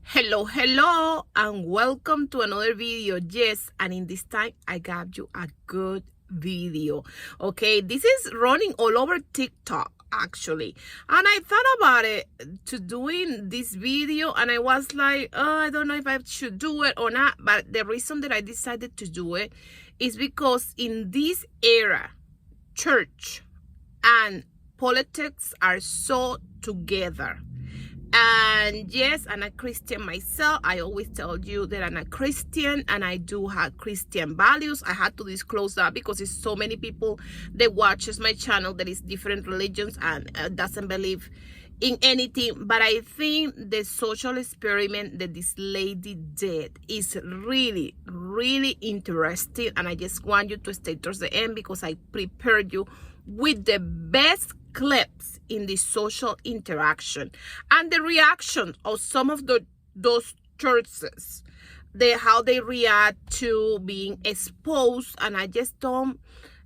Hello, and welcome to another video. Yes, and in this time, I got you a good video. Okay, this is running all over TikTok, actually. And I thought about it to doing this video, and I was like, oh, I don't know if I should do it or not. But the reason that I decided to do it is because in this era, church and politics are so together. And yes, I'm a Christian myself. I always tell you that I'm a Christian and I do have Christian values. I had to disclose that because it's so many people that watches my channel that is different religions and doesn't believe in anything. But I think the social experiment that this lady did is really interesting, and I just want you to stay towards the end because I prepared you with the best clips in the social interaction and the reaction of some of those churches, how they react to being exposed. And I just don't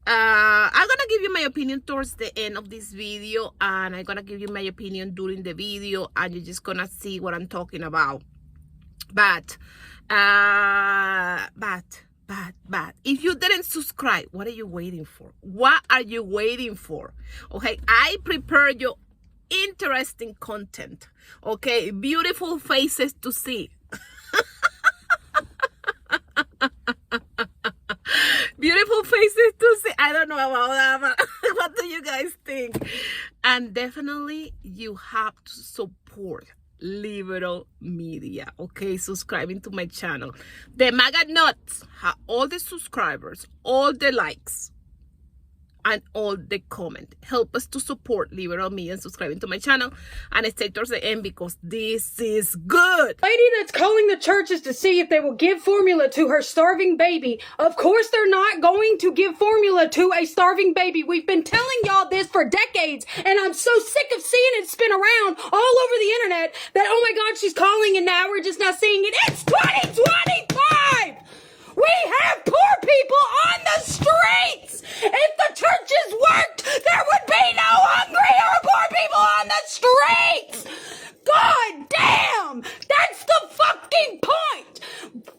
I'm gonna give you my opinion towards the end of this video, and I'm gonna give you my opinion during the video, and you're just gonna see what I'm talking about. But if you didn't subscribe, what are you waiting for? What are you waiting for? Okay, I prepared you interesting content. Okay, beautiful faces to see. Beautiful faces to see. I don't know about that, but what do you guys think? And definitely you have to support liberal media. Okay, subscribing to my channel. The MAGA nuts have all the subscribers, all the likes, and all the comment. Help us to support liberal media and subscribing to my channel, and stay towards the end because this is good. Lady that's calling the churches to see if they will give formula to her starving baby. Of course they're not going to give formula to a starving baby. We've been telling y'all this for decades, and I'm so sick of seeing it spin around all over the internet that, oh my God, she's calling and now we're just now seeing it. It's 2025! We have poor people on the streets! If the churches worked, there would be no hungry or poor people on the streets! God damn! That's the fucking point!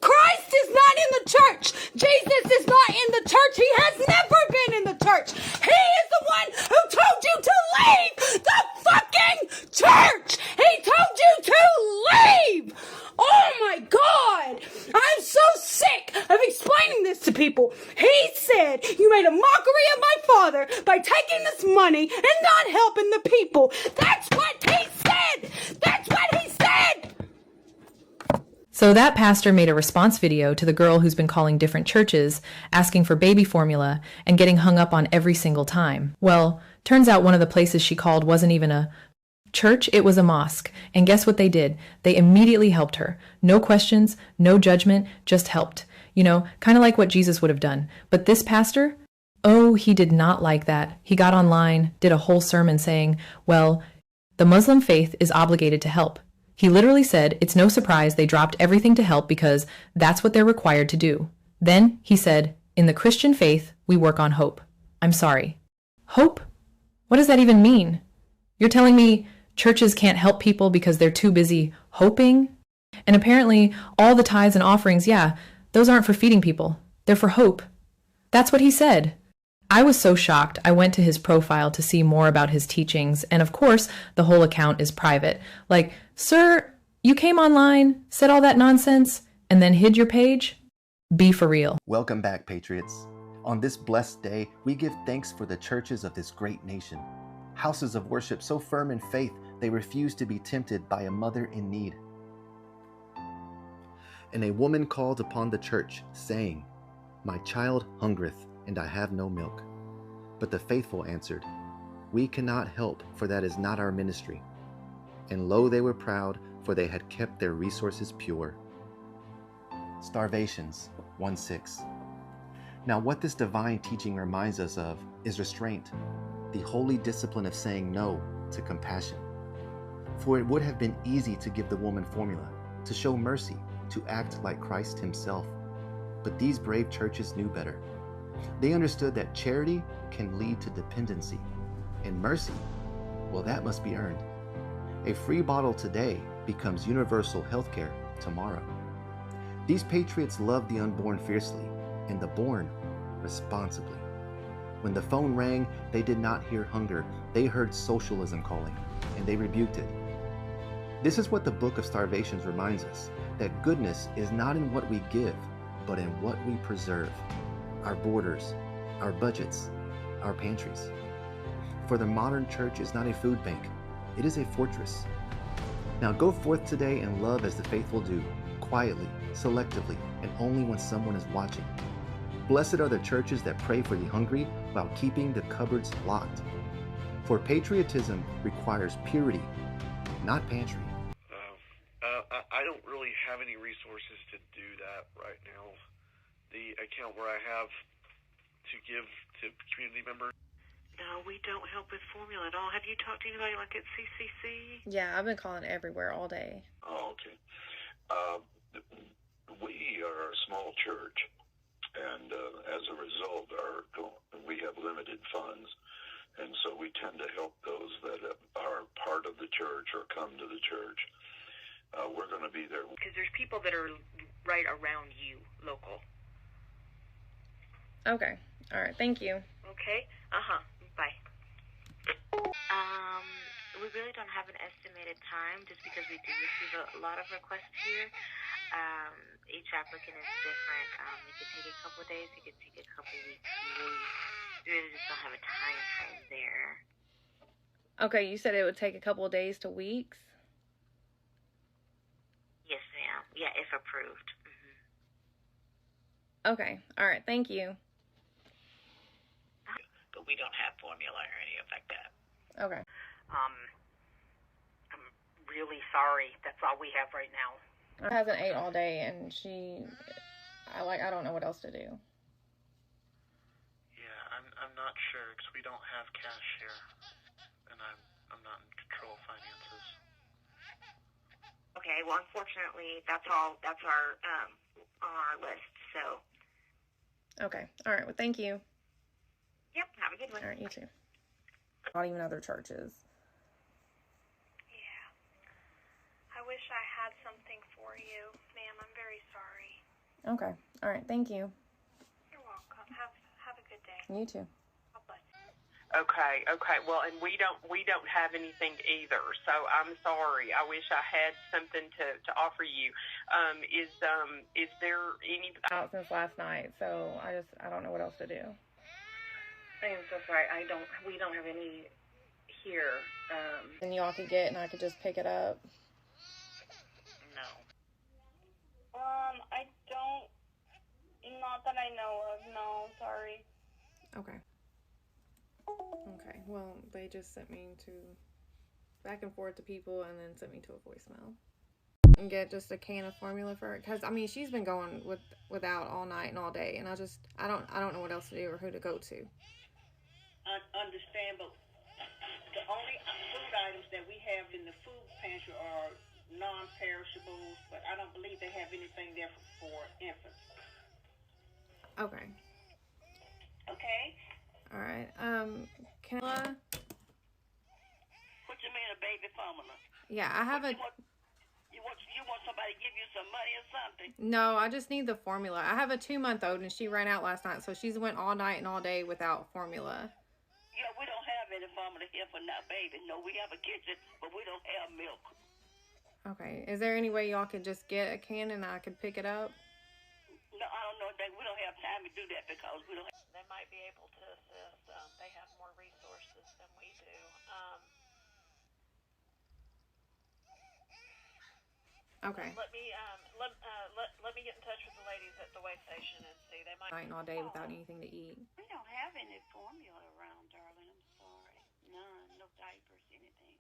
Christ is not in the church! Jesus is not in the church! He has never been in the church! He is the one who told you to leave the fucking church! He told you to leave! Oh my God! I'm so sick of explaining this to people. He said, you made a mockery of my father by taking this money and not helping the people. That's what he said! That's what he said! So that pastor made a response video to the girl who's been calling different churches, asking for baby formula, and getting hung up on every single time. Well, turns out one of the places she called wasn't even a church, it was a mosque. And guess what they did? They immediately helped her. No questions, no judgment, just helped. You know, kind of like what Jesus would have done. But this pastor, oh, he did not like that. He got online, did a whole sermon saying, well, the Muslim faith is obligated to help. He literally said it's no surprise they dropped everything to help because that's what they're required to do. Then he said, in the Christian faith, we work on hope. I'm sorry. Hope? What does that even mean? You're telling me churches can't help people because they're too busy hoping? And apparently all the tithes and offerings, yeah, those aren't for feeding people. They're for hope. That's what he said. I was so shocked. I went to his profile to see more about his teachings. And of course, the whole account is private. Like, sir, you came online, said all that nonsense, and then hid your page? Be for real. Welcome back, Patriots. On this blessed day, we give thanks for the churches of this great nation. Houses of worship so firm in faith, they refuse to be tempted by a mother in need. And a woman called upon the church, saying, my child hungereth, and I have no milk. But the faithful answered, we cannot help, for that is not our ministry. And lo, they were proud, for they had kept their resources pure. Starvations 1:6. Now what this divine teaching reminds us of is restraint, the holy discipline of saying no to compassion. For it would have been easy to give the woman formula, to show mercy, to act like Christ himself. But these brave churches knew better. They understood that charity can lead to dependency, and mercy, well, that must be earned. A free bottle today becomes universal healthcare tomorrow. These patriots love the unborn fiercely and the born responsibly. When the phone rang, they did not hear hunger. They heard socialism calling, and they rebuked it. This is what the Book of Starvations reminds us, that goodness is not in what we give, but in what we preserve. Our borders, our budgets, our pantries. For the modern church is not a food bank, it is a fortress. Now go forth today and love as the faithful do, quietly, selectively, and only when someone is watching. Blessed are the churches that pray for the hungry while keeping the cupboards locked. For patriotism requires purity, not pantry. I don't really have any resources to do that right now. The account where I have to give to community members. No, we don't help with formula at all. Have you talked to anybody like at CCC? Yeah, I've been calling everywhere all day. Oh, okay. We are a small church, and as a result, we have limited funds, and so we tend to help those that are part of the church or come to the church. We're going to be there. Because there's people that are right around you, local. Okay. All right. Thank you. Okay? Bye. We really don't have an estimated time just because we do receive a lot of requests here. Each applicant is different. It could take a couple of days. It could take a couple of weeks. We really just don't have a time frame there. Okay, you said it would take a couple of days to weeks? Yes, ma'am. Yeah, if approved. Okay. All right. Thank you. But we don't have formula or anything like that. Okay. I'm really sorry. That's all we have right now. I hasn't ate all day, and I don't know what else to do. Yeah, I'm not sure because we don't have cash here, and I'm not in control of finances. Okay, well, unfortunately, that's all. That's our on our list. So. Okay. All right. Well, thank you. Yep. Have a good one. All right. You too. Not even other churches. Yeah. I wish I had something for you, ma'am. I'm very sorry. Okay. All right. Thank you. You're welcome. Have a good day. You too. God bless. Okay. Well, and we don't have anything either. So I'm sorry. I wish I had something to offer you. Is there any Out since last night, so I don't know what else to do. I am so sorry. We don't have any here. And y'all could get, and I could just pick it up. No. I don't. Not that I know of. No, sorry. Okay. Okay. Well, they just sent me to back and forth to people, and then sent me to a voicemail. And get just a can of formula for it, because I mean she's been going without all night and all day, and I don't know what else to do or who to go to. I understand, but the only food items that we have in the food pantry are non-perishables, but I don't believe they have anything there for infants. Okay. Okay? All right. Can I? What you mean a baby formula? Yeah, I have a. You want somebody to give you some money or something? No, I just need the formula. I have a 2-month-old, and she ran out last night, so she's went all night and all day without formula. Yeah, we don't have any formula here for now, baby. No, we have a kitchen, but we don't have milk. Okay. Is there any way y'all could just get a can and I could pick it up? No, I don't know. We don't have time to do that because we don't have... They might be able to assist. They have more resources than we do. Okay. Let me let me get in touch with the ladies at the way station and see. They might. Night and all day without anything to eat. We don't have any formula around, darling. I'm sorry. None. No diapers, anything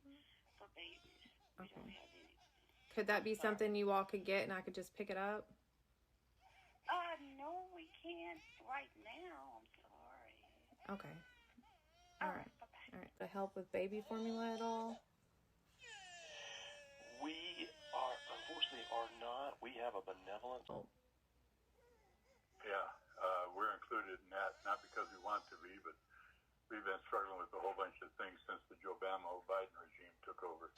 for babies. We don't have anything. Could that be something you all could get and I could just pick it up? No, we can't right now. I'm sorry. Okay. All right. All right. To help with baby formula at all? We unfortunately are not. We have a benevolent. Oh. Yeah, we're included in that, not because we want to be, but we've been struggling with a whole bunch of things since the Obama-Biden regime took over.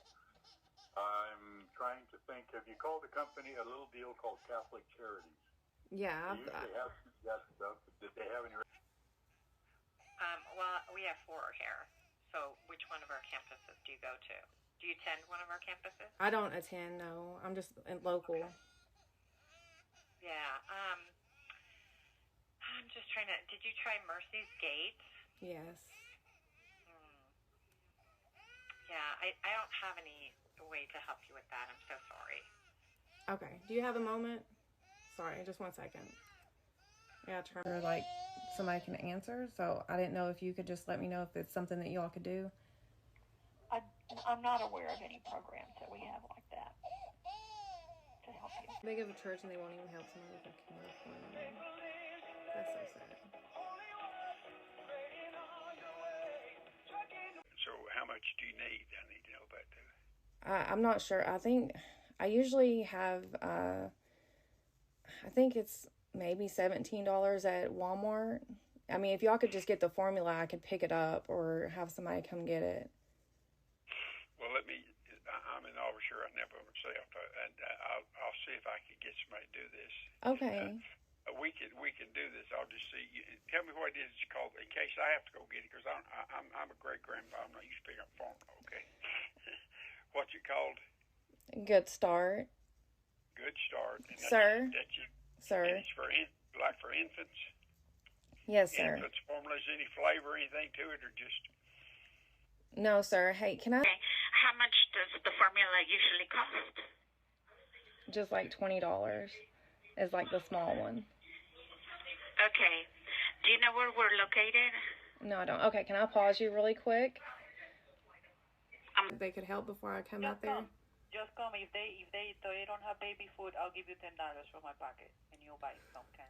I'm trying to think. Have you called the company a little deal called Catholic Charities? Yeah. They usually have that stuff. Did they have any? Well, we have 4 here. So which one of our campuses do you go to? Do you attend one of our campuses? I don't attend, no. I'm just local. Okay. Yeah. I'm just trying to. Did you try Mercy's Gate? Yes. Yeah, I don't have any way to help you with that. I'm so sorry. Okay. Do you have a moment? Sorry, just 1 second. Yeah, turn like somebody can answer. So I didn't know if you could just let me know if it's something that y'all could do. I'm not aware of any programs that we have like that to help you. They give a church and they won't even help somebody with a camera phone. That's so sad. So how much do you need? I need to know about that. I'm not sure. I think I usually have, I think it's maybe $17 at Walmart. I mean, if y'all could just get the formula, I could pick it up or have somebody come get it. Well, I'm an officer. I never myself, and I'll see if I can get somebody to do this. Okay. We can do this. I'll just see. Tell me what it is called in case I have to go get it because I'm a great grandpa. I'm not used to picking up phone. Okay. What's it called? Good Start. Good Start. And Sir. Sir. It's for for infants. Yes, sir. Infants formulas. Any flavor, anything to it, or just? No, sir. Hey, can I? Okay. How much does the formula usually cost? Just like $20 is like the small one. Okay. Do you know where we're located? No, I don't. Okay, can I pause you really quick? They could help before I come out there. Just come. If they don't have baby food, I'll give you $10 from my pocket, and you'll buy some can.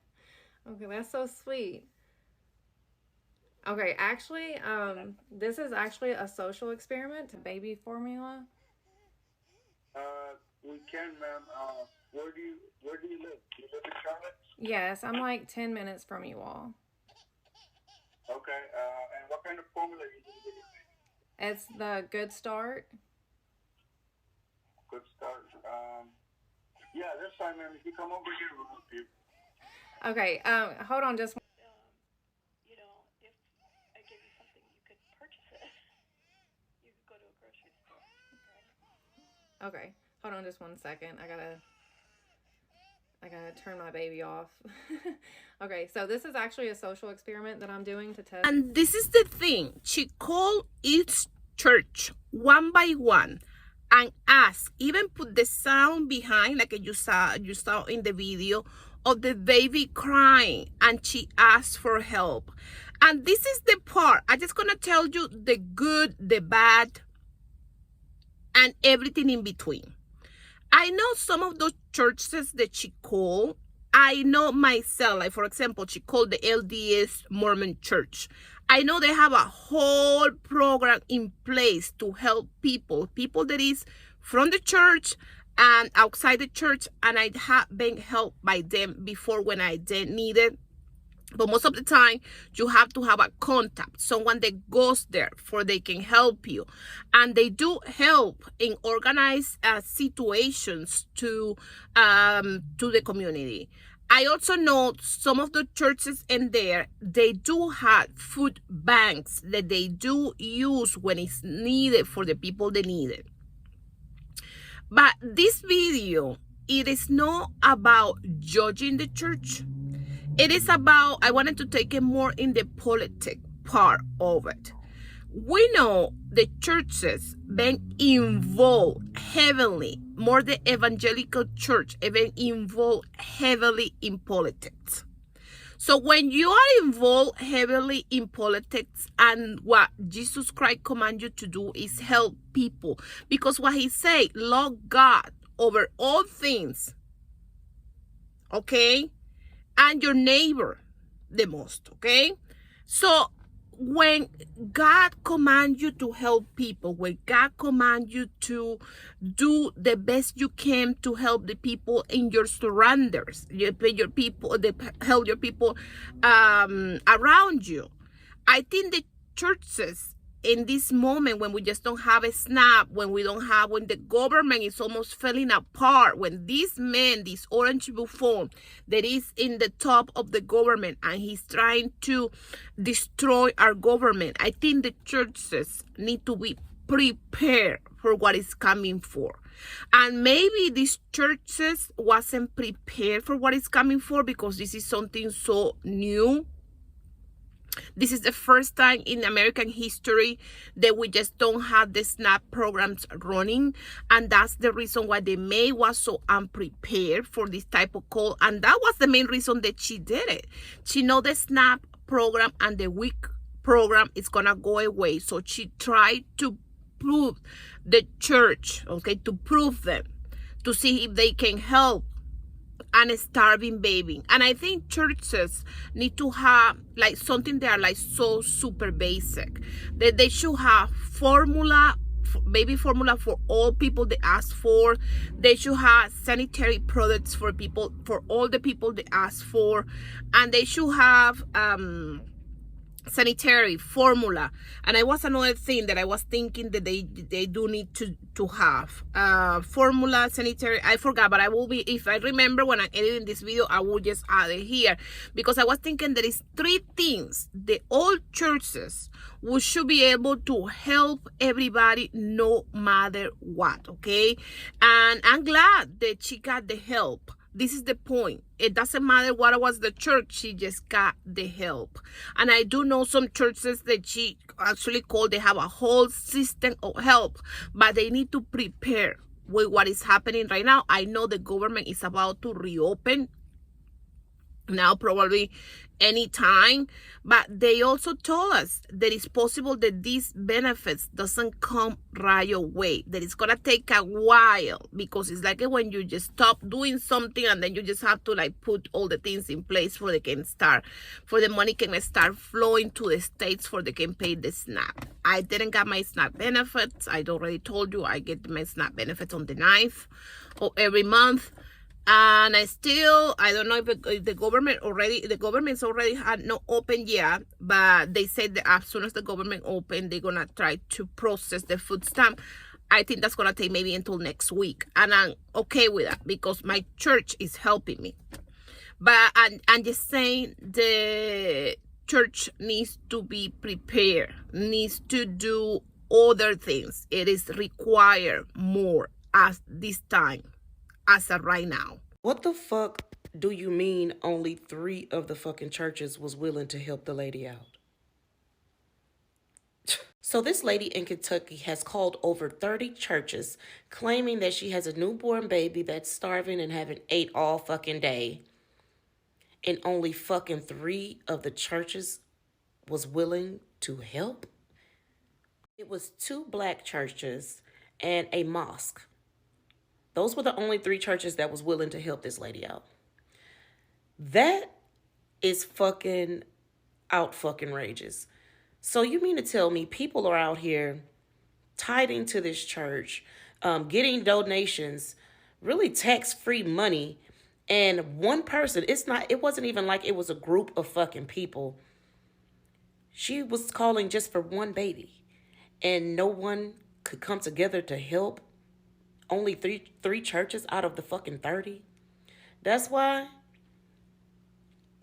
Okay, that's so sweet. Okay, actually, this is actually a social experiment to baby formula. We can, ma'am. Where do you live? Do you live in Charlotte? Yes, I'm like 10 minutes from you all. Okay. And what kind of formula are you using? It's the Good Start. Good Start. Yeah, that's fine, ma'am. If you come over here, we'll help you. Okay. Hold on, just. You know, if I give you something, you could purchase it. You could go to a grocery store, right? Okay. Hold on just 1 second. I gotta turn my baby off. Okay, so this is actually a social experiment that I'm doing to test. And this is the thing. She called each church one by one and asked, even put the sound behind, like you saw in the video, of the baby crying, and she asked for help. And this is the part. I'm just gonna tell you the good, the bad, and everything in between. I know some of those churches that she called. I know myself, like for example, she called the LDS Mormon Church. I know they have a whole program in place to help people that is from the church and outside the church, and I have been helped by them before when I didn't need it. But most of the time, you have to have a contact, someone that goes there for they can help you. And they do help in organized situations to the community. I also know some of the churches in there, they do have food banks that they do use when it's needed for the people that need it. But this video, it is not about judging the church. It is about, I wanted to take it more in the politic part of it. We know the churches been involved heavily, more the evangelical church, even involved heavily in politics. So when you are involved heavily in politics, and what Jesus Christ commands you to do is help people, because what he said, love God over all things, okay? And your neighbor the most, okay? So when God commands you to help people, when God commands you to do the best you can to help the people in your surroundings, help your people around you, I think the churches in this moment when we just don't have a SNAP, when the government is almost falling apart, when this man, this orange buffon that is in the top of the government and he's trying to destroy our government, I think the churches need to be prepared for what is coming for. And maybe these churches wasn't prepared for what is coming for because this is something so new. This is the first time in American history that we just don't have the SNAP programs running. And that's the reason why the maid was so unprepared for this type of call. And that was the main reason that she did it. She know the SNAP program and the WIC program is going to go away. So she tried to prove the church, okay, to prove them, to see if they can help and a starving baby. And I think churches need to have like something that are like so super basic, that they should have formula, baby formula for all people they ask for. They should have sanitary products for people, for all the people they ask for, and they should have sanitary formula. And it was another thing that I was thinking that they do need to have formula, sanitary. I forgot, but I will be, if I remember when I'm editing this video, I will just add it here, because I was thinking there is 3 things that all churches should be able to help everybody no matter what. Okay, and I'm glad that she got the help. This is the point. It doesn't matter what was the church, she just got the help. And I do know some churches that she actually called, they have a whole system of help, but they need to prepare with what is happening right now. I know the government is about to reopen now, probably anytime, but they also told us that it's possible that these benefits doesn't come right away, that it's gonna take a while, because it's like when you just stop doing something and then you just have to like put all the things in place for the money can start flowing to the states for they can pay the SNAP. I didn't get my SNAP benefits. I already told you I get my SNAP benefits on the 9th of every month. And I don't know if the government's already had not opened yet, but they said that as soon as the government open, they're gonna try to process the food stamp. I think that's gonna take maybe until next week, and I'm okay with that because my church is helping me. But I'm just saying the church needs to be prepared, needs to do other things. It is required more at this time, as of right now. What the fuck do you mean only 3 of the fucking churches was willing to help the lady out? So this lady in Kentucky has called over 30 churches claiming that she has a newborn baby that's starving and haven't ate all fucking day. And only fucking 3 of the churches was willing to help? It was 2 black churches and a mosque. Those were the only 3 churches that was willing to help this lady out. That is fucking out fucking rages. So you mean to tell me people are out here tithing to this church, getting donations, really tax-free money, and one person, it wasn't even like it was a group of fucking people. She was calling just for one baby, and no one could come together to help. Only three churches out of the fucking 30. That's why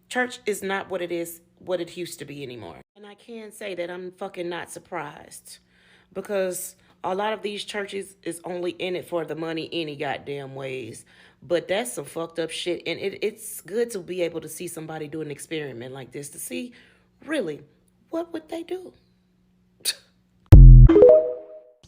church is not what it used to be anymore. And I can say that I'm fucking not surprised, because a lot of these churches is only in it for the money any goddamn ways. But that's some fucked up shit. And it's good to be able to see somebody do an experiment like this to see really what would they do.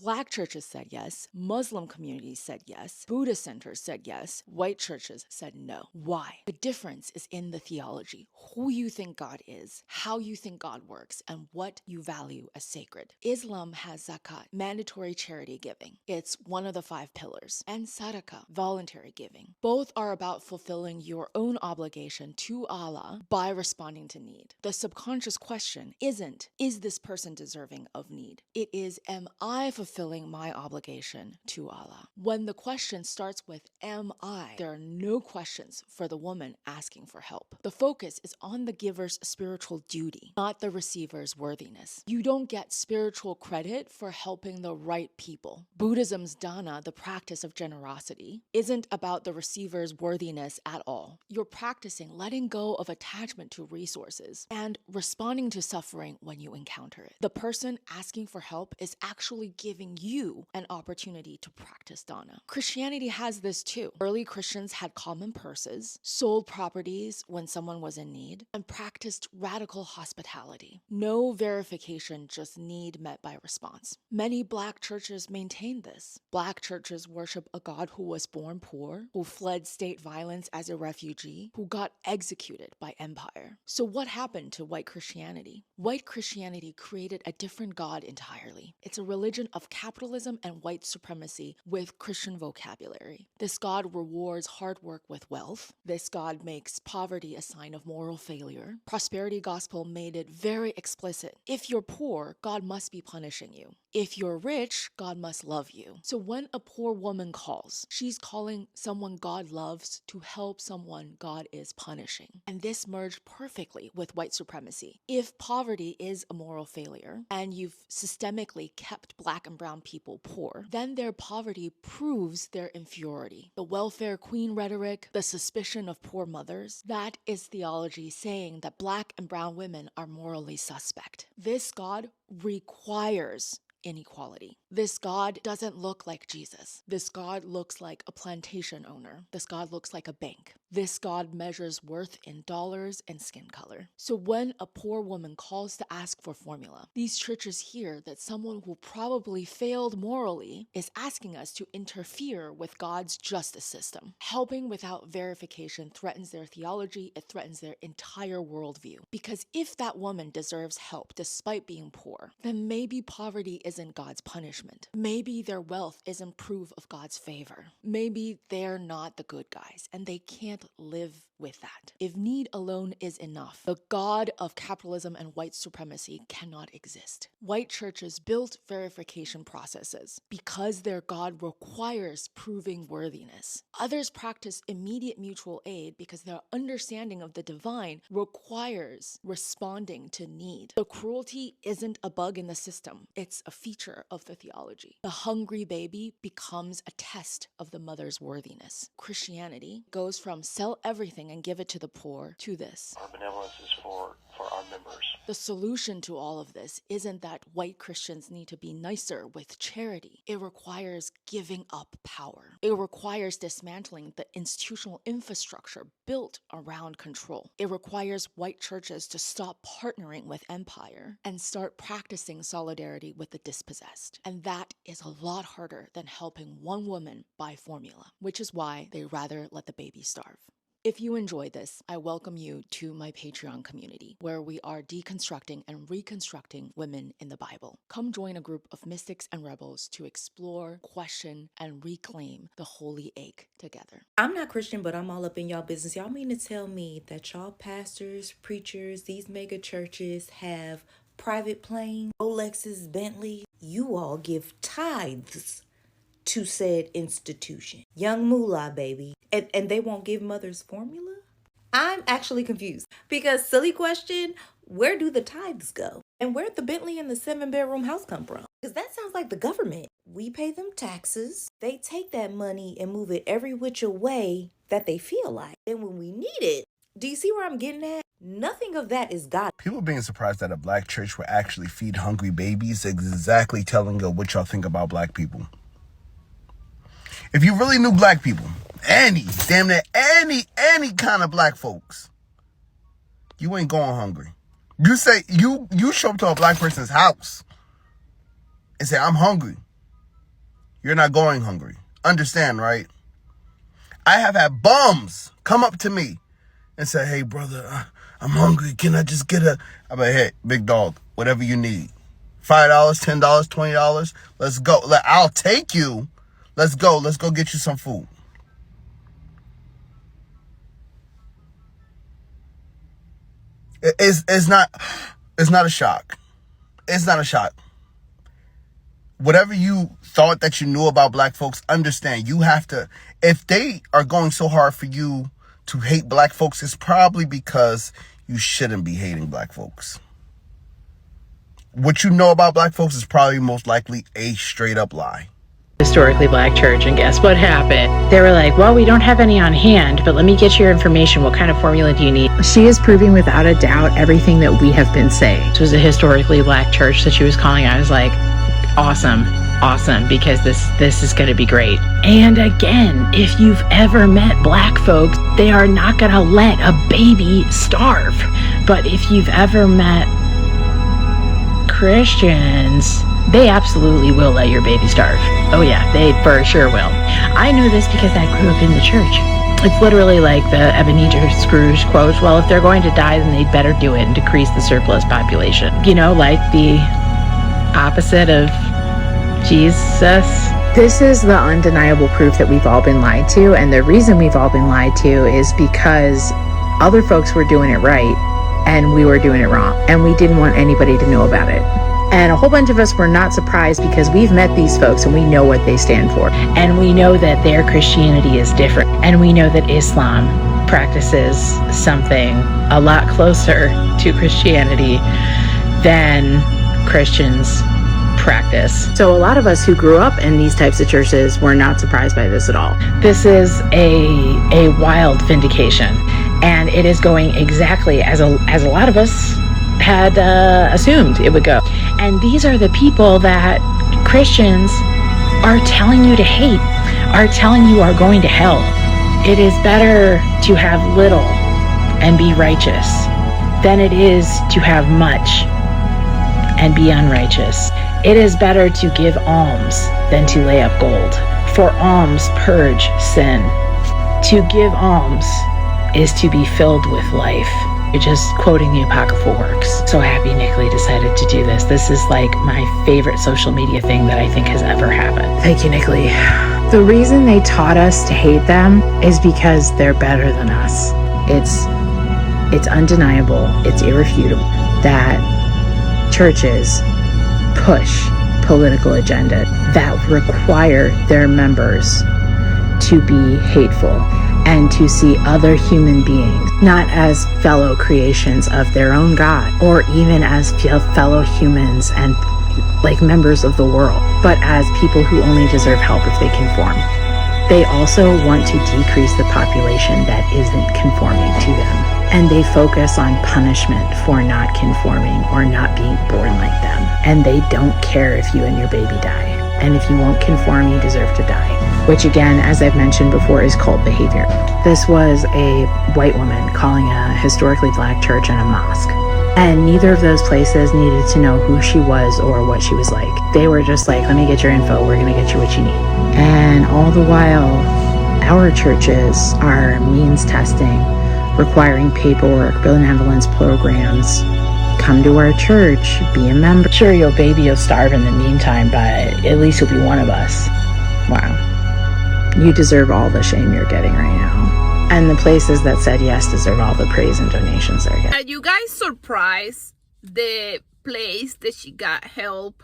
Black churches said yes, Muslim communities said yes, Buddhist centers said yes, white churches said no. Why? The difference is in the theology, who you think God is, how you think God works, and what you value as sacred. Islam has zakat, mandatory charity giving. It's one of the 5 pillars. And sadaqah, voluntary giving. Both are about fulfilling your own obligation to Allah by responding to need. The subconscious question isn't, is this person deserving of need? It is, am I fulfilling fulfilling my obligation to Allah. When the question starts with, am I? There are no questions for the woman asking for help. The focus is on the giver's spiritual duty, not the receiver's worthiness. You don't get spiritual credit for helping the right people. Buddhism's dana, the practice of generosity, isn't about the receiver's worthiness at all. You're practicing letting go of attachment to resources and responding to suffering when you encounter it. The person asking for help is actually giving you an opportunity to practice dana. Christianity has this too. Early Christians had common purses, sold properties when someone was in need, and practiced radical hospitality. No verification, just need met by response. Many Black churches maintain this. Black churches worship a God who was born poor, who fled state violence as a refugee, who got executed by empire. So what happened to white Christianity? White Christianity created a different God entirely. It's a religion of capitalism and white supremacy with Christian vocabulary. This God rewards hard work with wealth. This God makes poverty a sign of moral failure. Prosperity gospel made it very explicit. If you're poor, God must be punishing you. If you're rich, God must love you. So when a poor woman calls, she's calling someone God loves to help someone God is punishing. And this merged perfectly with white supremacy. If poverty is a moral failure, and you've systemically kept Black and brown people poor, then their poverty proves their inferiority. The welfare queen rhetoric, the suspicion of poor mothers, that is theology saying that Black and brown women are morally suspect. This God requires inequality. This God doesn't look like Jesus. This God looks like a plantation owner. This God looks like a bank. This God measures worth in dollars and skin color. So when a poor woman calls to ask for formula, these churches hear that someone who probably failed morally is asking us to interfere with God's justice system. Helping without verification threatens their theology, it threatens their entire worldview. Because if that woman deserves help despite being poor, then maybe poverty isn't God's punishment. Maybe their wealth isn't proof of God's favor. Maybe they're not the good guys and they can't live with that. If need alone is enough, the God of capitalism and white supremacy cannot exist. White churches built verification processes because their God requires proving worthiness. Others practice immediate mutual aid because their understanding of the divine requires responding to need. The cruelty isn't a bug in the system, it's a feature of the theology. The hungry baby becomes a test of the mother's worthiness. Christianity goes from sell everything and give it to the poor to this. Our benevolence is for our members. The solution to all of this isn't that white Christians need to be nicer with charity. It requires giving up power. It requires dismantling the institutional infrastructure built around control. It requires white churches to stop partnering with empire and start practicing solidarity with the dispossessed. And that is a lot harder than helping one woman buy formula, which is why they rather let the baby starve. If you enjoy this, I welcome you to my Patreon community, where we are deconstructing and reconstructing women in the Bible. Come join a group of mystics and rebels to explore, question, and reclaim the holy egg together. I'm not Christian, but I'm all up in y'all business. Y'all mean to tell me that y'all pastors, preachers, these mega churches have private planes, Rolexes, Bentley? You all give tithes to said institution. Young moolah, baby. And they won't give mothers formula? I'm actually confused. Because, silly question, where do the tithes go? And where'd the Bentley and the 7-bedroom house come from? Because that sounds like the government. We pay them taxes. They take that money and move it every which way that they feel like. And when we need it, do you see where I'm getting at? Nothing of that is God. People being surprised that a Black church will actually feed hungry babies is exactly telling you what y'all think about Black people. If you really knew Black people, any kind of Black folks, you ain't going hungry. You say, you show up to a Black person's house and say, I'm hungry. You're not going hungry. Understand, right? I have had bums come up to me and say, hey, brother, I'm hungry. Can I just get I'm like, hey, big dog, whatever you need. $5, $10, $20. Let's go. I'll take you. Let's go get you some food. It's not a shock. It's not a shock. whatever you thought that you knew about black folks, understand you have to, if they are going so hard for you to hate black folks, it's probably because you shouldn't be hating black folks. What you know about black folks is probably most likely a straight up lie. Historically black church, and guess what happened? They were like, well, we don't have any on hand, but let me get your information. What kind of formula do you need? She is proving without a doubt everything that we have been saying. This was a historically black church that she was calling. I was like, awesome, because this is going to be great. And again, if you've ever met black folks, they are not going to let a baby starve. But if you've ever met Christians, they absolutely will let your baby starve. Oh yeah, they for sure will. I know this because I grew up in the church. It's literally like the Ebenezer Scrooge quote, well, if they're going to die, then they'd better do it and decrease the surplus population. You know, like the opposite of Jesus. This is the undeniable proof that we've all been lied to, and the reason we've all been lied to is because other folks were doing it right and we were doing it wrong, and we didn't want anybody to know about it. And a whole bunch of us were not surprised because we've met these folks and we know what they stand for. And we know that their Christianity is different. And we know that Islam practices something a lot closer to Christianity than Christians practice. So a lot of us who grew up in these types of churches were not surprised by this at all. This is a wild vindication, and it is going exactly as a lot of us had assumed it would go. And these are the people that Christians are telling you to hate, are telling you are going to hell. It is better to have little and be righteous than it is to have much and be unrighteous. It is better to give alms than to lay up gold, for alms purge sin. To give alms is to be filled with life. You're just quoting the apocryphal works. So happy Nick Lee decided to do this. This is like my favorite social media thing that I think has ever happened. Thank you, Nick Lee. The reason they taught us to hate them is because they're better than us. It's undeniable, it's irrefutable that churches push political agenda that require their members to be hateful and to see other human beings not as fellow creations of their own God, or even as fellow humans and like members of the world, but as people who only deserve help if they conform. They also want to decrease the population that isn't conforming to them, and they focus on punishment for not conforming or not being born like them. And they don't care if you and your baby die. And if you won't conform, you deserve to die. Which again, as I've mentioned before, is cult behavior. This was a white woman calling a historically black church and a mosque. And neither of those places needed to know who she was or what she was like. They were just like, let me get your info, we're gonna get you what you need. And all the while, our churches are means testing, requiring paperwork, benevolence programs. Come to our church, be a member. Sure, your baby will starve in the meantime, but at least you'll be one of us. Wow. You deserve all the shame you're getting right now. And the places that said yes deserve all the praise and donations they're getting. Are you guys surprised the place that she got help,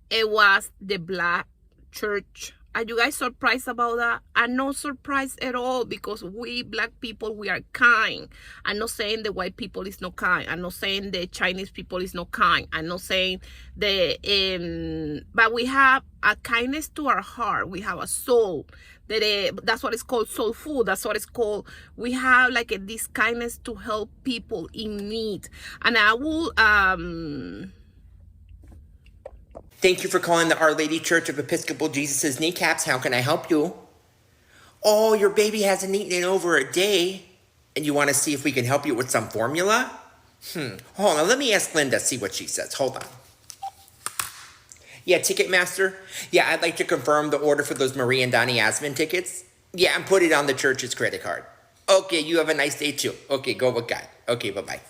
it was the black church? Are you guys surprised about that? I'm not surprised at all, because we black people, we are kind. I'm not saying the white people is not kind. I'm not saying the Chinese people is not kind. I'm not saying but we have a kindness to our heart. We have a soul. That's what it's called, soul food. That's what it's called. We have like this kindness to help people in need. And I will Thank you for calling the Our Lady Church of Episcopal Jesus' Kneecaps. How can I help you? Oh, your baby hasn't eaten in over a day, and you want to see if we can help you with some formula? Hold on, let me ask Linda, see what she says. Hold on. Yeah, Ticketmaster? Yeah, I'd like to confirm the order for those Marie and Donnie Asman tickets. Yeah, and put it on the church's credit card. Okay, you have a nice day too. Okay, go with God. Okay, bye-bye.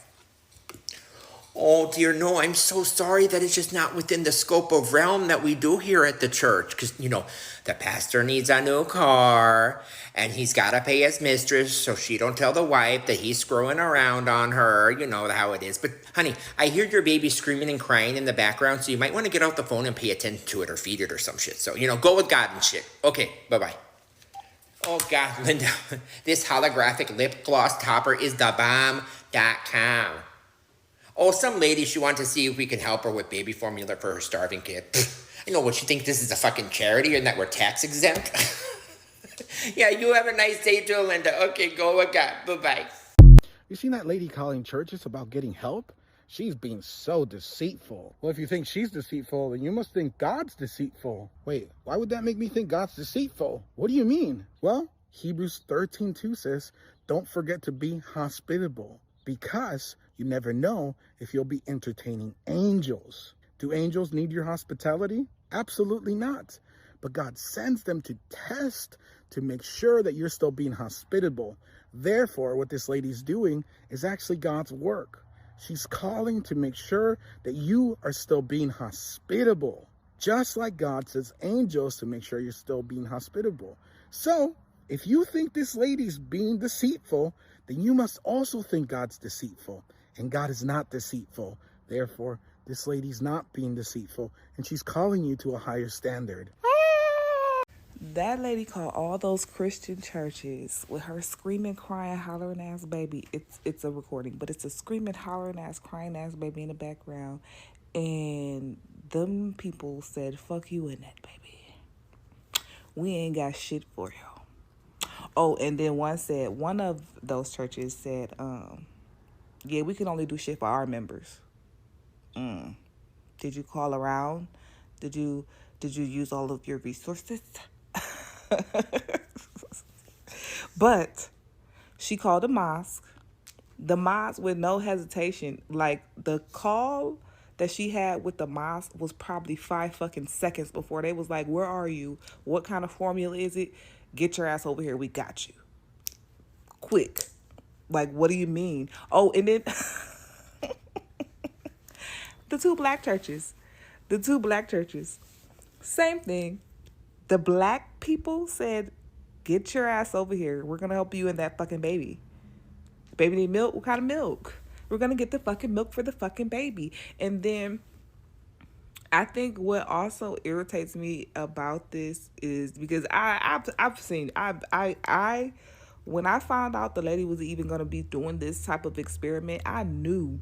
Oh dear, no, I'm so sorry. That is just not within the scope of realm that we do here at the church. Because, the pastor needs a new car, and he's got to pay his mistress so she don't tell the wife that he's screwing around on her. You know how it is. But, honey, I hear your baby screaming and crying in the background, so you might want to get off the phone and pay attention to it or feed it or some shit. So, go with God and shit. Okay, bye-bye. Oh, God, Linda, this holographic lip gloss topper is the bomb.com. Oh, some lady, she wanted to see if we can help her with baby formula for her starving kid. I know what you think, this is a fucking charity and that we're tax exempt? Yeah, you have a nice day too, Linda. Okay, go with God. Bye-bye. You seen that lady calling churches about getting help? She's being so deceitful. Well, if you think she's deceitful, then you must think God's deceitful. Wait, why would that make me think God's deceitful? What do you mean? Well, Hebrews 13:2 says, don't forget to be hospitable, because you never know if you'll be entertaining angels. Do angels need your hospitality? Absolutely not. But God sends them to test, to make sure that you're still being hospitable. Therefore, what this lady's doing is actually God's work. She's calling to make sure that you are still being hospitable, just like God sends angels to make sure you're still being hospitable. So, if you think this lady's being deceitful, then you must also think God's deceitful. And God is not deceitful. Therefore, this lady's not being deceitful, and she's calling you to a higher standard. That lady called all those Christian churches with her screaming, crying, hollering ass baby. It's a recording, but it's a screaming, hollering ass, crying ass baby in the background. And them people said, fuck you in that baby. We ain't got shit for you. Oh, and then one of those churches said, yeah, we can only do shit for our members. Did you call around? Did you use all of your resources? But she called the mosque with no hesitation. Like, the call that she had with the mosque was probably 5 fucking seconds before they was like, where are you? What kind of formula is it? Get your ass over here. We got you. Quick. Like, what do you mean? Oh, and then the two black churches. Same thing. The black people said, get your ass over here. We're going to help you and that fucking baby. Baby need milk? What kind of milk? We're going to get the fucking milk for the fucking baby. And then I think what also irritates me about this is because when I found out the lady was even going to be doing this type of experiment, I knew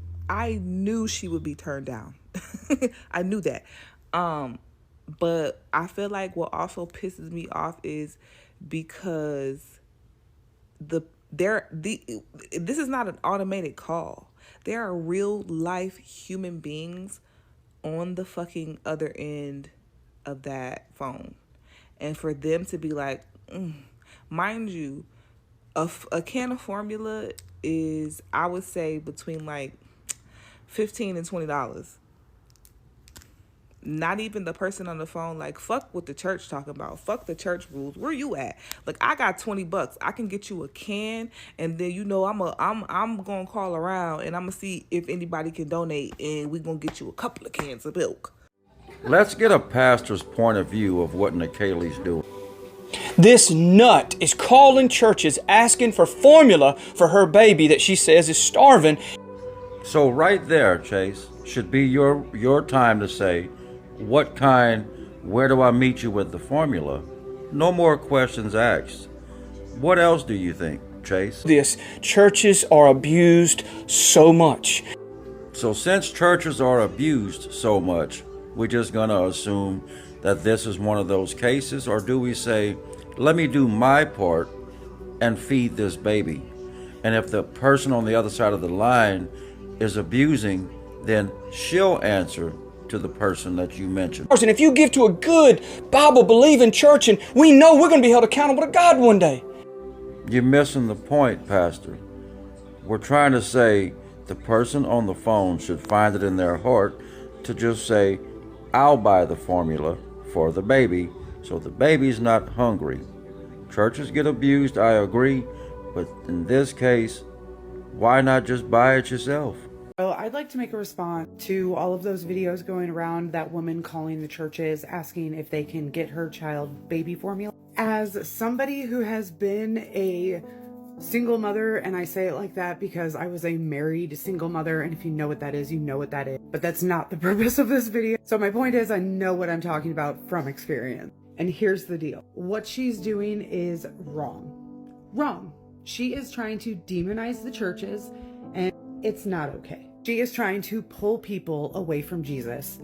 she would be turned down. I knew that. But I feel like what also pisses me off is because this is not an automated call. There are real life human beings on the fucking other end of that phone. And for them to be like, mind you, a can of formula is, I would say, between like $15 and $20. Not even the person on the phone like, fuck what the church talking about. Fuck the church rules. Where you at? Like, I got $20. I can get you a can, and then I'm gonna call around and I'm gonna see if anybody can donate, and we gonna get you a couple of cans of milk. Let's get a pastor's point of view of what Nikayle's doing. This nut is calling churches asking for formula for her baby that she says is starving. So right there, Chase, should be your time to say, what kind, where do I meet you with the formula? No more questions asked. What else do you think, Chase? Churches are abused so much. So since churches are abused so much, we're just gonna assume that this is one of those cases, or do we say, let me do my part and feed this baby? And if the person on the other side of the line is abusing, then she'll answer to the person that you mentioned. And if you give to a good Bible-believing church, and we know we're going to be held accountable to God one day. You're missing the point, Pastor. We're trying to say the person on the phone should find it in their heart to just say, I'll buy the formula for the baby so the baby's not hungry. Churches get abused, I agree, but in this case, why not just buy it yourself? So I'd like to make a response to all of those videos going around, that woman calling the churches asking if they can get her child baby formula. As somebody who has been a single mother, and I say it like that because I was a married single mother, and if you know what that is, you know what that is. But that's not the purpose of this video. So my point is, I know what I'm talking about from experience. And here's the deal. What she's doing is wrong. Wrong. She is trying to demonize the churches, and it's not okay. She is trying to pull people away from Jesus,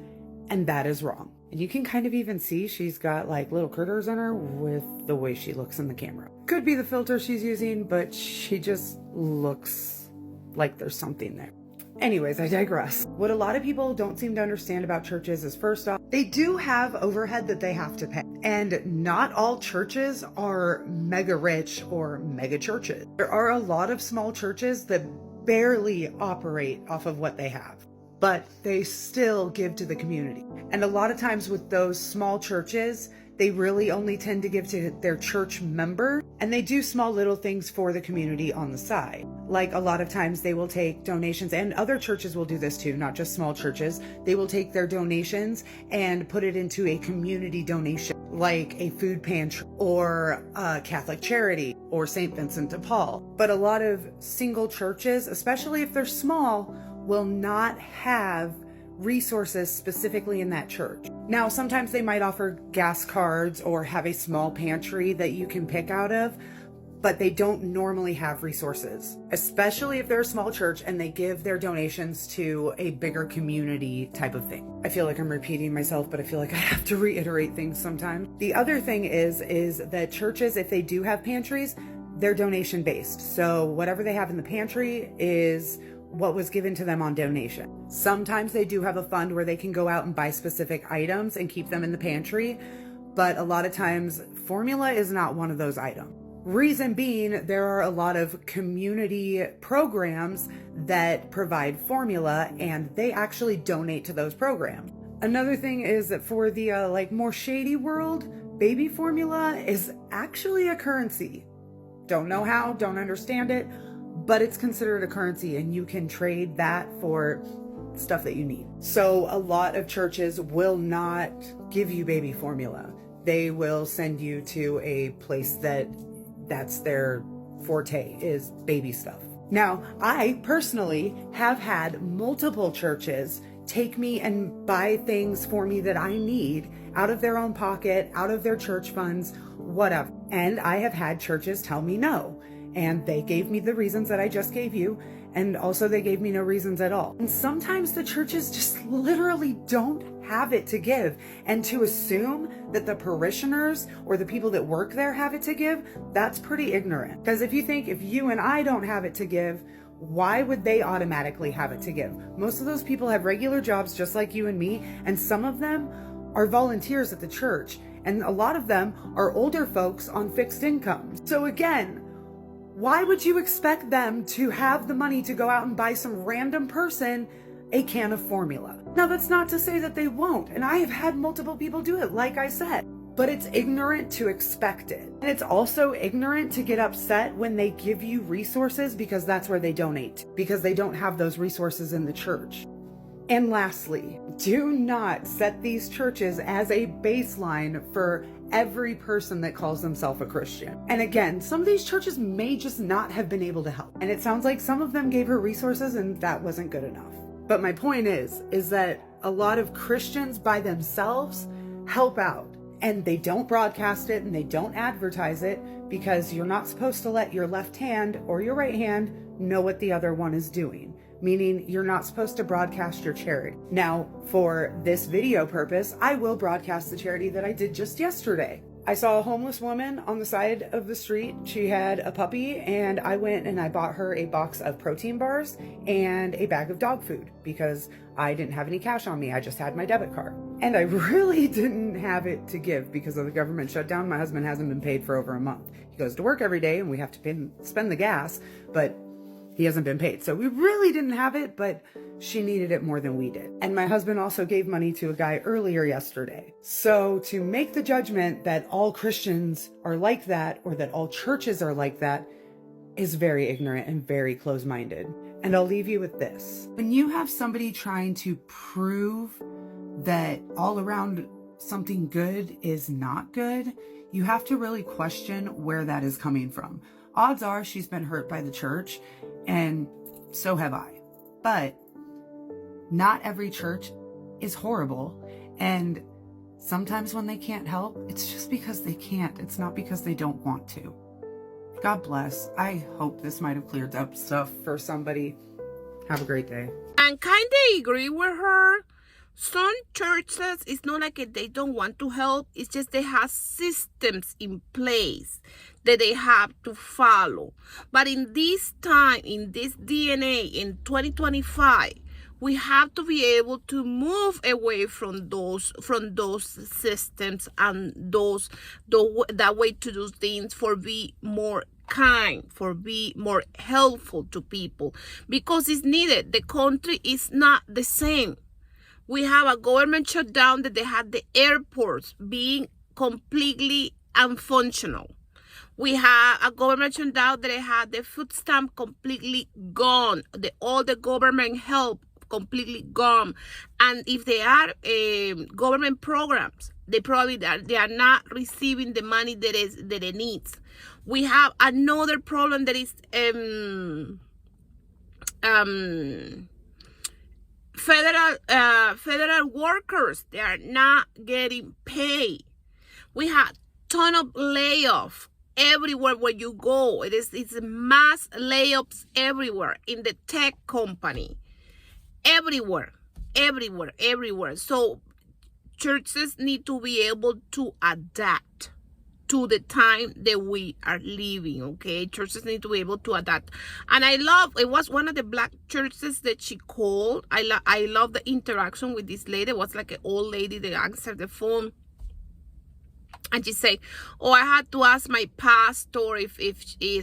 and that is wrong. And you can kind of even see she's got like little critters on her with the way she looks in the camera. Could be the filter she's using, but she just looks like there's something there. Anyways, I digress. What a lot of people don't seem to understand about churches is, first off, they do have overhead that they have to pay. And not all churches are mega rich or mega churches. There are a lot of small churches that barely operate off of what they have, but they still give to the community. And a lot of times with those small churches, they really only tend to give to their church members, and they do small little things for the community on the side. Like a lot of times they will take donations, and other churches will do this too, not just small churches. They will take their donations and put it into a community donation, like a food pantry or a Catholic charity or St. Vincent de Paul. But a lot of single churches, especially if they're small, will not have resources specifically in that church. Now, sometimes they might offer gas cards or have a small pantry that you can pick out of, but they don't normally have resources, especially if they're a small church and they give their donations to a bigger community type of thing. I feel like I'm repeating myself, but I feel like I have to reiterate things sometimes. The other thing is that churches, if they do have pantries, they're donation based. So whatever they have in the pantry is what was given to them on donation. Sometimes they do have a fund where they can go out and buy specific items and keep them in the pantry, but a lot of times formula is not one of those items. Reason being, there are a lot of community programs that provide formula, and they actually donate to those programs. Another thing is that for the more shady world, baby formula is actually a currency. Don't know how, don't understand it, but it's considered a currency, and you can trade that for stuff that you need. So a lot of churches will not give you baby formula. They will send you to a place that's their forte, is baby stuff. Now, I personally have had multiple churches take me and buy things for me that I need out of their own pocket, out of their church funds, whatever. And I have had churches tell me no. And they gave me the reasons that I just gave you, and also they gave me no reasons at all. And sometimes the churches just literally don't have it to give. And to assume that the parishioners or the people that work there have it to give, that's pretty ignorant. Because if you think if you and I don't have it to give, why would they automatically have it to give? Most of those people have regular jobs just like you and me, and some of them are volunteers at the church, and a lot of them are older folks on fixed incomes. So again, why would you expect them to have the money to go out and buy some random person a can of formula? Now, that's not to say that they won't, and I have had multiple people do it, like I said, but it's ignorant to expect it. And it's also ignorant to get upset when they give you resources because that's where they donate, because they don't have those resources in the church. And lastly, do not set these churches as a baseline for every person that calls themselves a Christian. And again, some of these churches may just not have been able to help. And it sounds like some of them gave her resources and that wasn't good enough. But my point is that a lot of Christians by themselves help out, and they don't broadcast it and they don't advertise it because you're not supposed to let your left hand or your right hand know what the other one is doing. Meaning you're not supposed to broadcast your charity. Now, for this video purpose, I will broadcast the charity that I did just yesterday. I saw a homeless woman on the side of the street. She had a puppy, and I went and I bought her a box of protein bars and a bag of dog food because I didn't have any cash on me. I just had my debit card. And I really didn't have it to give because of the government shutdown. My husband hasn't been paid for over a month. He goes to work every day and we have to spend the gas, but he hasn't been paid. So we really didn't have it, but she needed it more than we did. And my husband also gave money to a guy earlier yesterday. So to make the judgment that all Christians are like that or that all churches are like that is very ignorant and very close-minded. And I'll leave you with this. When you have somebody trying to prove that all around something good is not good, you have to really question where that is coming from. Odds are she's been hurt by the church, and so have I. But not every church is horrible, and sometimes when they can't help, it's just because they can't. It's not because they don't want to. God bless. I hope this might have cleared up stuff for somebody. Have a great day. And kind of agree with her. Some churches, it's not like they don't want to help. It's just they have systems in place that they have to follow. But in this time, in this DNA, in 2025, we have to be able to move away from those systems and that way to do things, for be more kind, for be more helpful to people, because it's needed. The country is not the same. We have a government shutdown that they had the airports being completely unfunctional. We have a government shutdown that they had the food stamp completely gone, all the government help completely gone. And if they are government programs, they are not receiving the money that it needs. We have another problem that is federal workers. They are not getting paid. We have ton of layoff everywhere where you go. It's mass layoffs everywhere in the tech company. Everywhere. So churches need to be able to adapt to the time that we are living, okay? Churches need to be able to adapt. And it was one of the black churches that she called. I love the interaction with this lady. It was like an old lady that answered the phone. And she said, oh, I had to ask my pastor if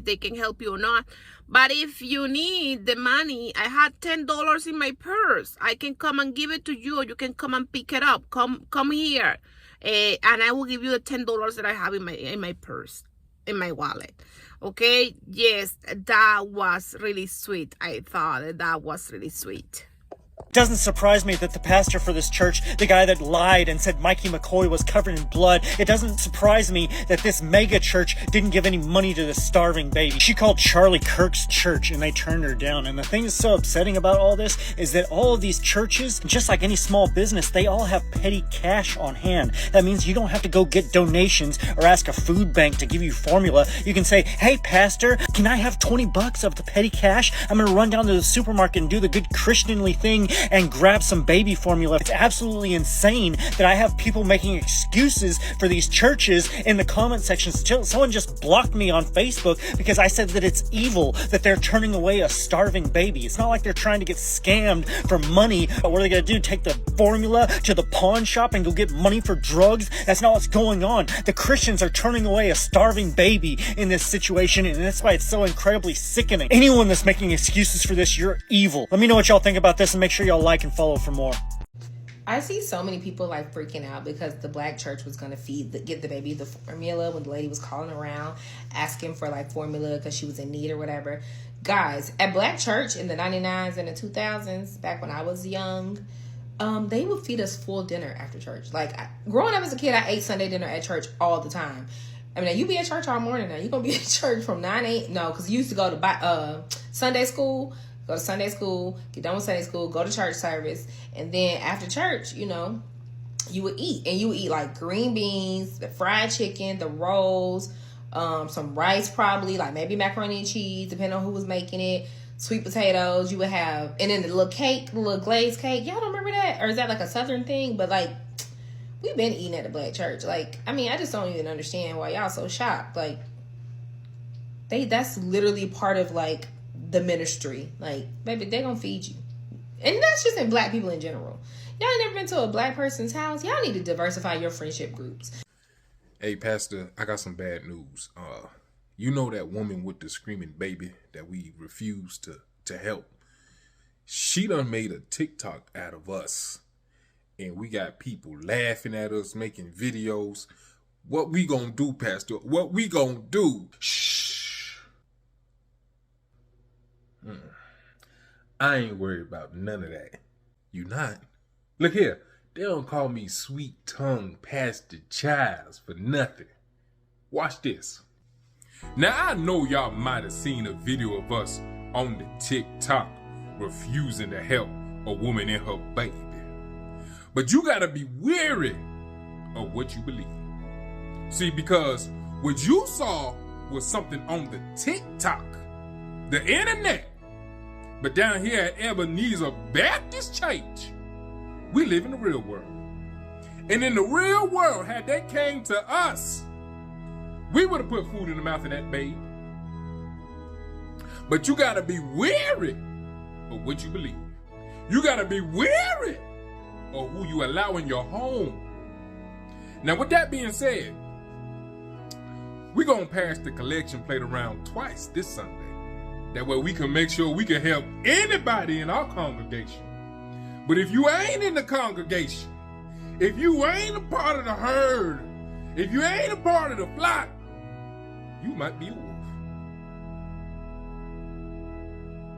they can help you or not. But if you need the money, I had $10 in my purse. I can come and give it to you, or you can come and pick it up. Come here. And I will give you the $10 that I have in my purse, in my wallet. Okay? Yes, that was really sweet. I thought that was really sweet. It doesn't surprise me that the pastor for this church, the guy that lied and said Mikey McCoy was covered in blood, it doesn't surprise me that this mega church didn't give any money to the starving baby. She called Charlie Kirk's church and they turned her down. And the thing that's so upsetting about all this is that all of these churches, just like any small business, they all have petty cash on hand. That means you don't have to go get donations or ask a food bank to give you formula. You can say, hey pastor, can I have $20 of the petty cash? I'm gonna run down to the supermarket and do the good Christianly thing and grab some baby formula. It's absolutely insane that I have people making excuses for these churches in the comment section. Someone just blocked me on Facebook because I said that it's evil that they're turning away a starving baby. It's not like they're trying to get scammed for money. What are they going to do? Take the formula to the pawn shop and go get money for drugs? That's not what's going on. The Christians are turning away a starving baby in this situation, and that's why it's so incredibly sickening. Anyone that's making excuses for this, you're evil. Let me know what y'all think about this and make sure y'all like and follow for more. I see so many people like freaking out because the black church was going to get the baby the formula when the lady was calling around asking for like formula because she was in need or whatever. Guys, at black church in the 99s and the 2000s, back when I was young, they would feed us full dinner after church. Like growing up as a kid, I ate Sunday dinner at church all the time. I mean, you be at church all morning now. You're going to be at church from 9-8. No, because you used to go to Sunday school. Go to Sunday school, get done with Sunday school, go to church service, and then after church, you know, you would eat. And you would eat like green beans, the fried chicken, the rolls, some rice probably, like maybe macaroni and cheese, depending on who was making it, sweet potatoes. You would have, and then the little cake, the little glazed cake. Y'all don't remember that? Or is that like a southern thing? But like, we've been eating at the black church. Like, I mean, I just don't even understand why y'all so shocked. Like, that's literally part of like the ministry. Like, baby, they gonna feed you. And that's just in black people in general. Y'all ain't never been to a black person's house? Y'all need to diversify your friendship groups. Hey, Pastor, I got some bad news. You know that woman with the screaming baby that we refuse to help? She done made a TikTok out of us. And we got people laughing at us, making videos. What we gonna do, Pastor? What we gonna do? Shh. I ain't worried about none of that. You not? Look here, they don't call me sweet tongue Pastor Childs for nothing. Watch this. Now I know y'all might have seen a video of us on the TikTok refusing to help a woman in her baby. But you gotta be wary of what you believe. See, because what you saw was something on the TikTok, the internet. But down here at Ebenezer Baptist Church, we live in the real world. And in the real world, had they came to us, we would have put food in the mouth of that babe. But you gotta be wary of what you believe. You gotta be wary of who you allow in your home. Now, with that being said, we're gonna pass the collection plate around twice this Sunday. That way we can make sure we can help anybody in our congregation. But if you ain't in the congregation, if you ain't a part of the herd, if you ain't a part of the flock, you might be a wolf.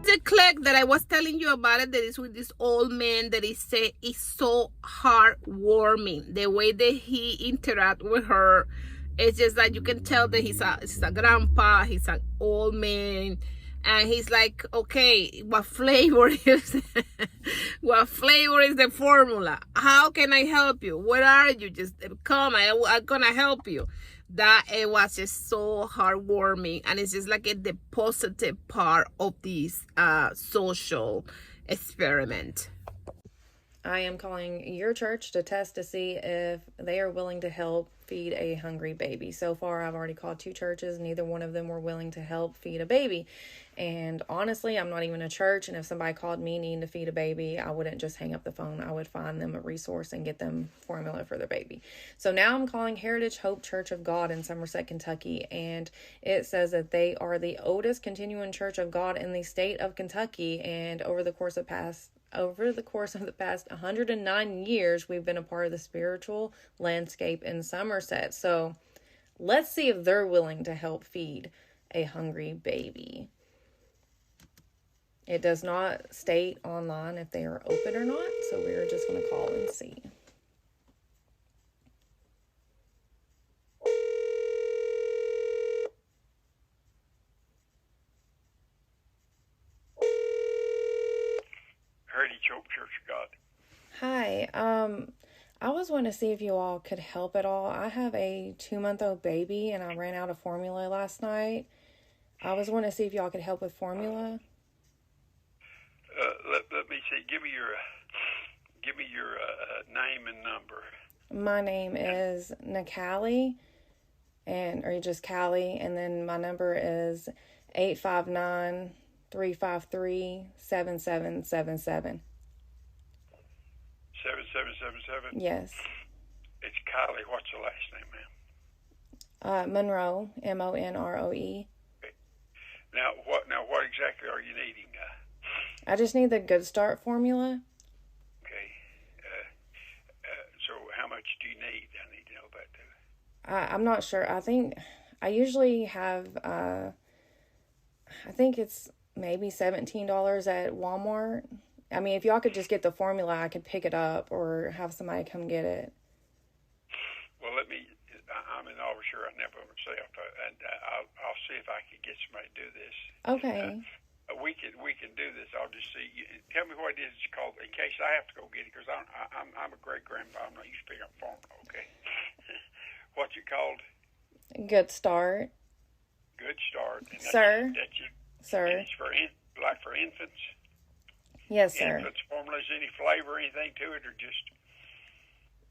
The click that I was telling you about it, that is with this old man that is so heartwarming. The way that he interact with her, it's just like you can tell that he's a grandpa, he's an old man. And he's like, okay, what flavor is what flavor is the formula? How can I help you? Where are you? Just come, I'm gonna help you. That it was just so heartwarming, and it's just like the positive part of this social experiment. I am calling your church to test to see if they are willing to help feed a hungry baby. So far, I've already called 2 churches. Neither one of them were willing to help feed a baby. And honestly, I'm not even a church. And if somebody called me needing to feed a baby, I wouldn't just hang up the phone. I would find them a resource and get them formula for their baby. So now I'm calling Heritage Hope Church of God in Somerset, Kentucky. And it says that they are the oldest continuing church of God in the state of Kentucky. And over the course of the past 109 years, we've been a part of the spiritual landscape in Somerset. So let's see if they're willing to help feed a hungry baby. It does not state online if they are open or not, so we're just going to call and see. Heritage Hope Church of God. Hi, I was wanting to see if you all could help at all. I have a 2-month-old baby and I ran out of formula last night. I was wanting to see if y'all could help with formula. Let me see. Give me your name and number. My name is Nakali, or just Callie, and then my number is 859-353-7777. Yes. It's Kylie. What's the last name, ma'am? Monroe, Monroe. Okay. Now what exactly are you needing? I just need the Good Start formula. Okay. So how much do you need? I need to know about that. I'm not sure. I think I usually have, I think it's maybe $17 at Walmart. I mean, if y'all could just get the formula, I could pick it up or have somebody come get it. Well, I'm an officer right now by myself, and I'll see if I can get somebody to do this. Okay. We can do this. I'll just see. Tell me what it is it's called in case I have to go get it, because I'm a great grandpa. I'm not used to picking up phone. Okay. What's it called? Good Start. Good Start. And Sir. Sir. And it's for infants. Yes, sir. Infants formulas, any flavor, anything to it, or just?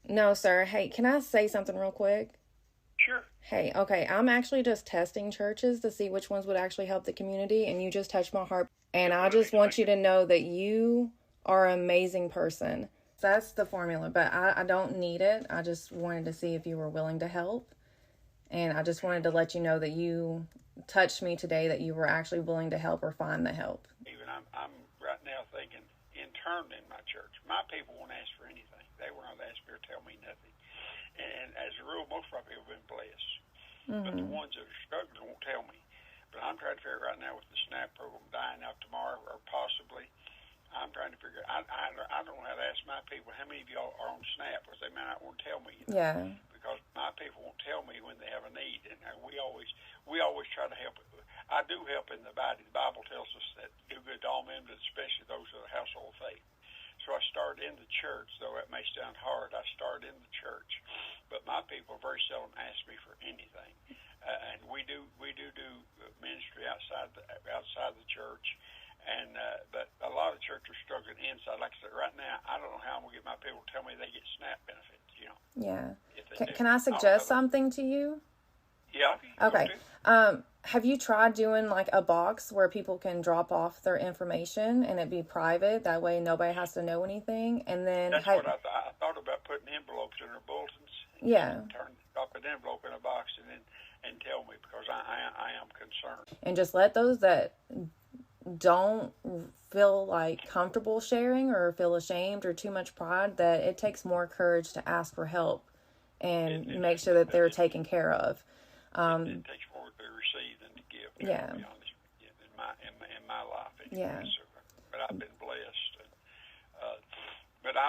No, sir. Hey, can I say something real quick? Sure. Hey, okay, I'm actually just testing churches to see which ones would actually help the community, and you just touched my heart. And I just want you to know that you are an amazing person. That's the formula, but I don't need it. I just wanted to see if you were willing to help. And I just wanted to let you know that you touched me today, that you were actually willing to help or find the help. Even I'm right now thinking internally in my church, my people won't ask for anything. They will not ask me or tell me nothing. And as a rule, most of our people have been blessed. Mm-hmm. But the ones that are struggling won't tell me. But I'm trying to figure out right now with the SNAP program dying out tomorrow, or possibly Yeah. Because my people won't tell me when they have a need, and we always try to help. I do help in the body. The Bible tells us that do good to all men, but especially those of the household of faith. So I started in the church, though it may sound hard. I started in the church, but my people very seldom ask me for anything. And we do ministry outside the church, and but a lot of churches are struggling inside. Like I said, right now, I don't know how I'm gonna get my people to tell me they get SNAP benefits. Yeah. Can I suggest something to you? Yeah. Okay. Have you tried doing like a box where people can drop off their information and it be private? That way nobody has to know anything. And then That's what I thought about, putting envelopes in their bulletins. Yeah. Drop an envelope in a box and tell me, because I am concerned. And just let those that don't feel like comfortable sharing or feel ashamed or too much pride, that it takes more courage to ask for help and make sure that they're taken care of. It takes more to receive than to give. Yeah. To be honest, in my life. Anyway. Yeah. So, but I've been blessed. But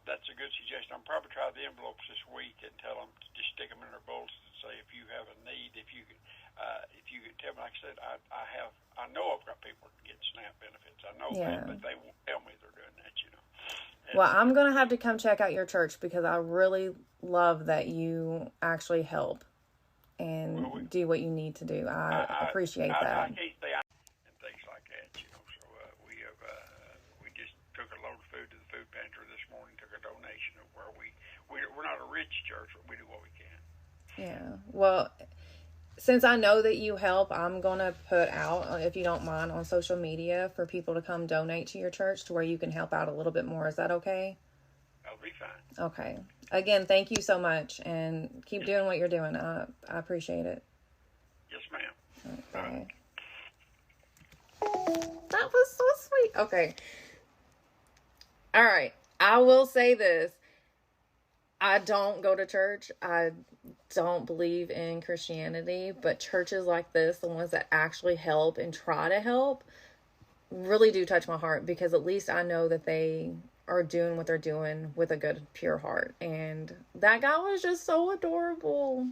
that's a good suggestion. I'll probably try the envelopes this week and tell them to just stick them in their bulletins and say, if you have a need, if you could tell me. Like I said, I know I've got people that get SNAP benefits. I know that, but they won't tell me they're doing that. And, well, I'm gonna have to come check out your church because I really love that you actually help and do what you need to do. I appreciate that. I can't stay out and things like that. So we just took a load of food to the food pantry this morning. Took a donation of where we're not a rich church, but we do what we can. Yeah. Well, since I know that you help, I'm going to put out, if you don't mind, on social media for people to come donate to your church to where you can help out a little bit more. Is that okay? That'll be fine. Okay. Again, thank you so much, and keep doing what you're doing. I appreciate it. Yes, ma'am. Okay. That was so sweet. Okay. All right. I will say this. I don't go to church. I don't believe in Christianity, but churches like this, the ones that actually help and try to help, really do touch my heart, because at least I know that they are doing what they're doing with a good, pure heart. And that guy was just so adorable.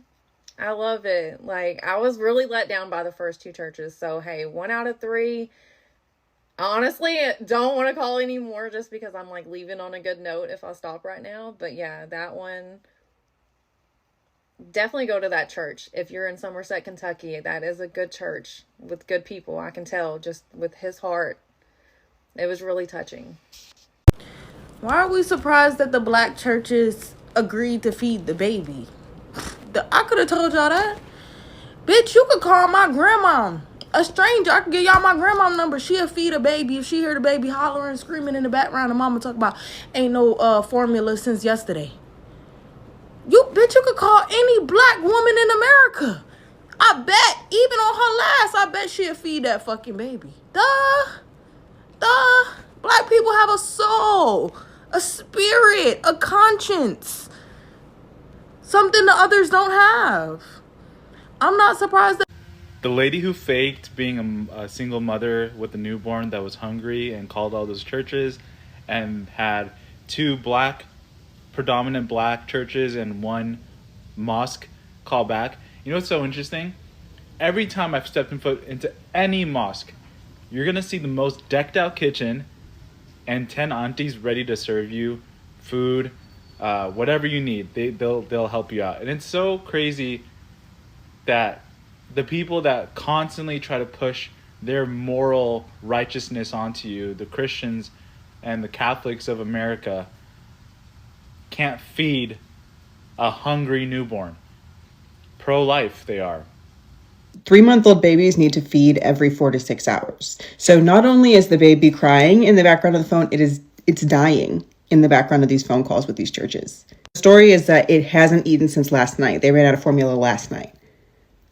I love it. Like, I was really let down by the first two churches. So, hey, 1 out of 3. Honestly, don't want to call anymore just because I'm like leaving on a good note if I stop right now. But yeah, that one, definitely go to that church. If you're in Somerset, Kentucky, that is a good church with good people. I can tell just with his heart. It was really touching. Why are we surprised that the black churches agreed to feed the baby? I could have told y'all that. Bitch, you could call my grandma. A stranger, I can give y'all my grandma's number. She'll feed a baby. If she hear the baby hollering, screaming in the background, and mama talk about ain't no formula since yesterday. You could call any black woman in America. I bet, even on her last, I bet she'll feed that fucking baby. Black people have a soul, a spirit, a conscience. Something the others don't have. I'm not surprised that the lady who faked being a single mother with a newborn that was hungry and called all those churches and had 2 predominant black churches and 1 mosque call back. You know what's so interesting? Every time I've stepped foot into any mosque, you're going to see the most decked out kitchen and 10 aunties ready to serve you food, whatever you need. They'll help you out. And it's so crazy that the people that constantly try to push their moral righteousness onto you, the Christians and the Catholics of America, can't feed a hungry newborn. Pro-life they are. 3-month-old babies need to feed every 4 to 6 hours. So not only is the baby crying in the background of the phone, it's dying in the background of these phone calls with these churches. The story is that it hasn't eaten since last night. They ran out of formula last night.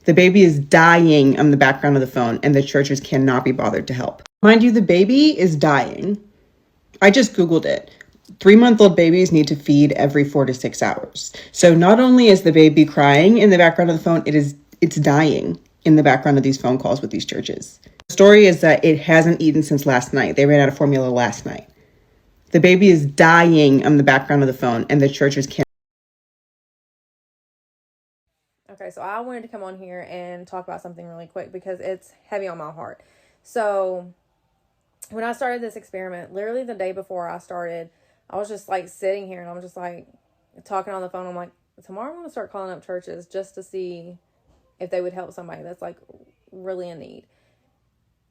The baby is dying on the background of the phone, and the churches cannot be bothered to help. Mind you, the baby is dying. I just Googled it. 3-month-old babies need to feed every 4 to 6 hours. So not only is the baby crying in the background of the phone, it's dying in the background of these phone calls with these churches. The story is that it hasn't eaten since last night. They ran out of formula last night. The baby is dying on the background of the phone, and the churches can't Okay, so I wanted to come on here and talk about something really quick because it's heavy on my heart. So when I started this experiment, literally the day before I started, I was just like sitting here and I'm just like talking on the phone. I'm like, tomorrow I'm going to start calling up churches just to see if they would help somebody that's like really in need.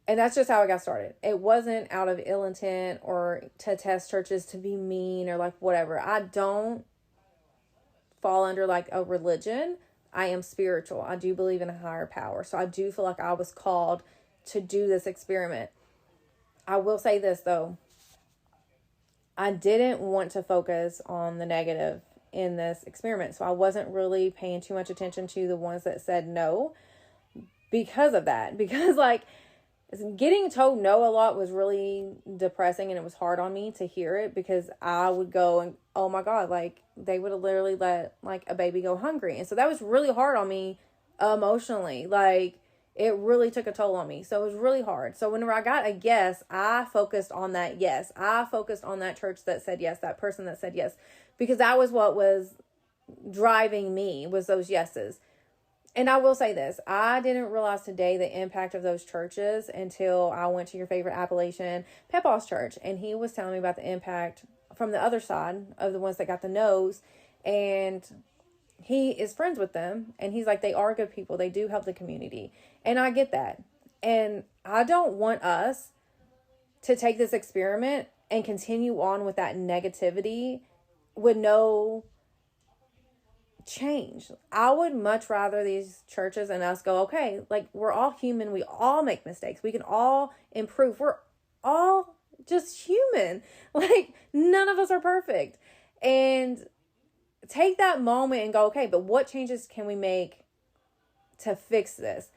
And that's just how it got started. It wasn't out of ill intent or to test churches to be mean or like whatever. I don't fall under like a religion. I am spiritual. I do believe in a higher power. So I do feel like I was called to do this experiment. I will say this though. I didn't want to focus on the negative in this experiment. So I wasn't really paying too much attention to the ones that said no because of that. Because like getting told no a lot was really depressing and it was hard on me to hear it because I would go and, oh my God, like they would have literally let like a baby go hungry. And so that was really hard on me emotionally. Like it really took a toll on me. So it was really hard. So whenever I got a yes, I focused on that yes. I focused on that church that said yes, that person that said yes, because that was what was driving me, was those yeses. And I will say this, I didn't realize today the impact of those churches until I went to your favorite Appalachian Pepos church. And he was telling me about the impact from the other side of the ones that got the no's. And he is friends with them. And he's like, they are good people. They do help the community. And I get that. And I don't want us to take this experiment and continue on with that negativity with no change. I would much rather these churches and us go, okay, like we're all human. We all make mistakes. We can all improve. We're all just human. Like none of us are perfect. And take that moment and go, okay, but what changes can we make to fix this?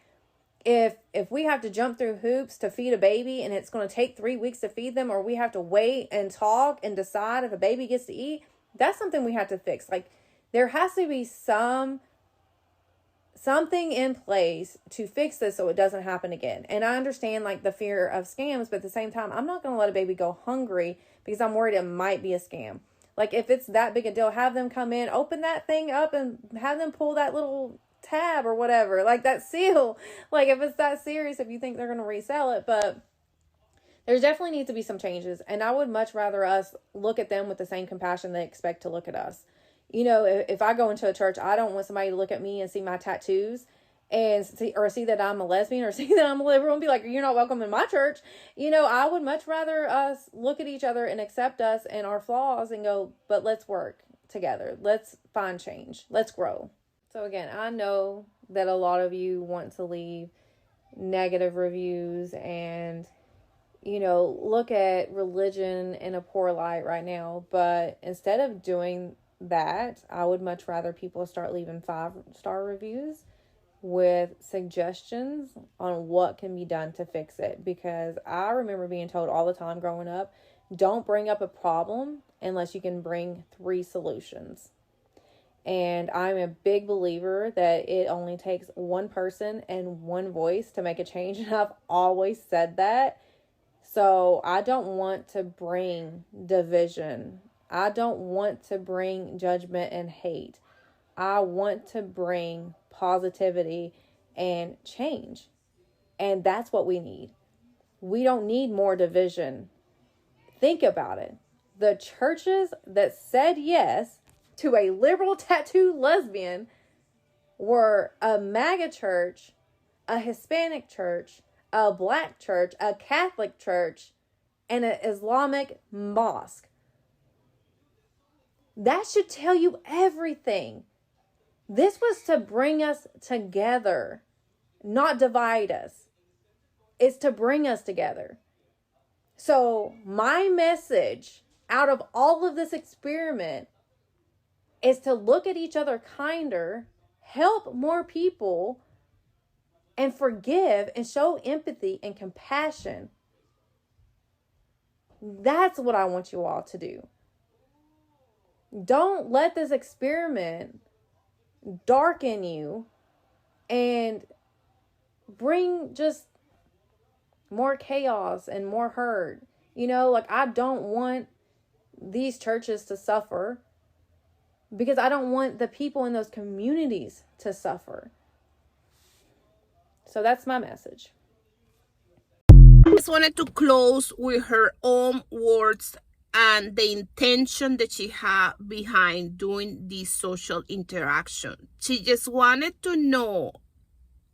If we have to jump through hoops to feed a baby and it's going to take 3 weeks to feed them, or we have to wait and talk and decide if a baby gets to eat, that's something we have to fix. Like there has to be something in place to fix this so it doesn't happen again. And I understand like the fear of scams, but at the same time, I'm not going to let a baby go hungry because I'm worried it might be a scam. Like if it's that big a deal, have them come in, open that thing up and have them pull that little tab or whatever, like that seal. Like if it's that serious, if you think they're going to resell it, but there definitely needs to be some changes. And I would much rather us look at them with the same compassion they expect to look at us. You know, if I go into a church, I don't want somebody to look at me and see my tattoos and see that I'm a lesbian or see that I'm a liberal and be like, you're not welcome in my church. You know, I would much rather us look at each other and accept us and our flaws and go, but let's work together. Let's find change. Let's grow. So again, I know that a lot of you want to leave negative reviews and, you know, look at religion in a poor light right now. But instead of doing that, I would much rather people start leaving 5-star reviews with suggestions on what can be done to fix it. Because I remember being told all the time growing up, don't bring up a problem unless you can bring 3 solutions. And I'm a big believer that it only takes one person and one voice to make a change. And I've always said that. So I don't want to bring division. I don't want to bring judgment and hate. I want to bring positivity and change. And that's what we need. We don't need more division. Think about it. The churches that said yes to a liberal tattooed lesbian were a MAGA church, a Hispanic church, a black church, a Catholic church, and an Islamic mosque. That should tell you everything. This was to bring us together, not divide us. It's to bring us together. So my message out of all of this experiment is to look at each other kinder, help more people, and forgive and show empathy and compassion. That's what I want you all to do. Don't let this experiment darken you and bring just more chaos and more hurt. You know, like I don't want these churches to suffer. because I don't want the people in those communities to suffer. So that's my message. I just wanted to close with her own words and the intention that she had behind doing this social interaction. She just wanted to know,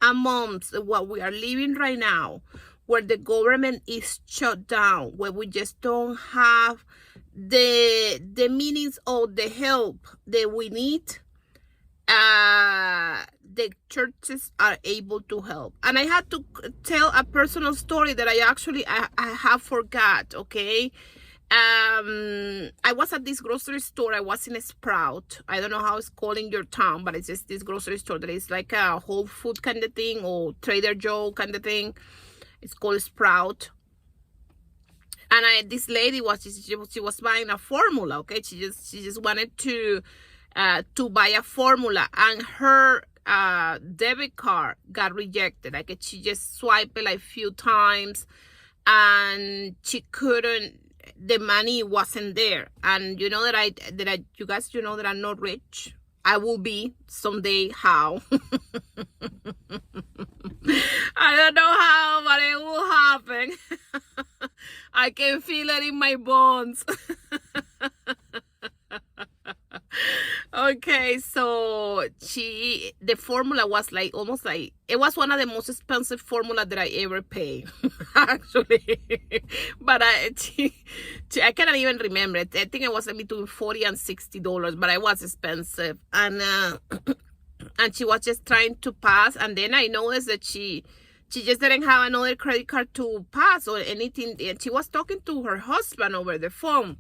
amongst what we are living right now, where the government is shut down, where we just don't have the meanings of the help that we need, the churches are able to help. And I had to tell a personal story that I have forgot, okay? I was at this grocery store. I was in a Sprout. I don't know how it's called in your town, but it's just this grocery store that is like a Whole Food kind of thing, or Trader Joe kind of thing. It's called Sprout. And this lady she was buying a formula, okay? She just wanted to buy a formula, and her debit card got rejected. Like, she just swiped it like a few times, and she couldn't. The money wasn't there. And you know that you guys, you know that I'm not rich. I will be someday. How? I don't know how, but it will happen. I can feel it in my bones. Okay, so the formula was like almost like, it was one of the most expensive formula that I ever paid, actually. But I cannot even remember it. I think it was between $40 and $60, but it was expensive. And she was just trying to pass, and then I noticed that she just didn't have another credit card to pass or anything. And she was talking to her husband over the phone.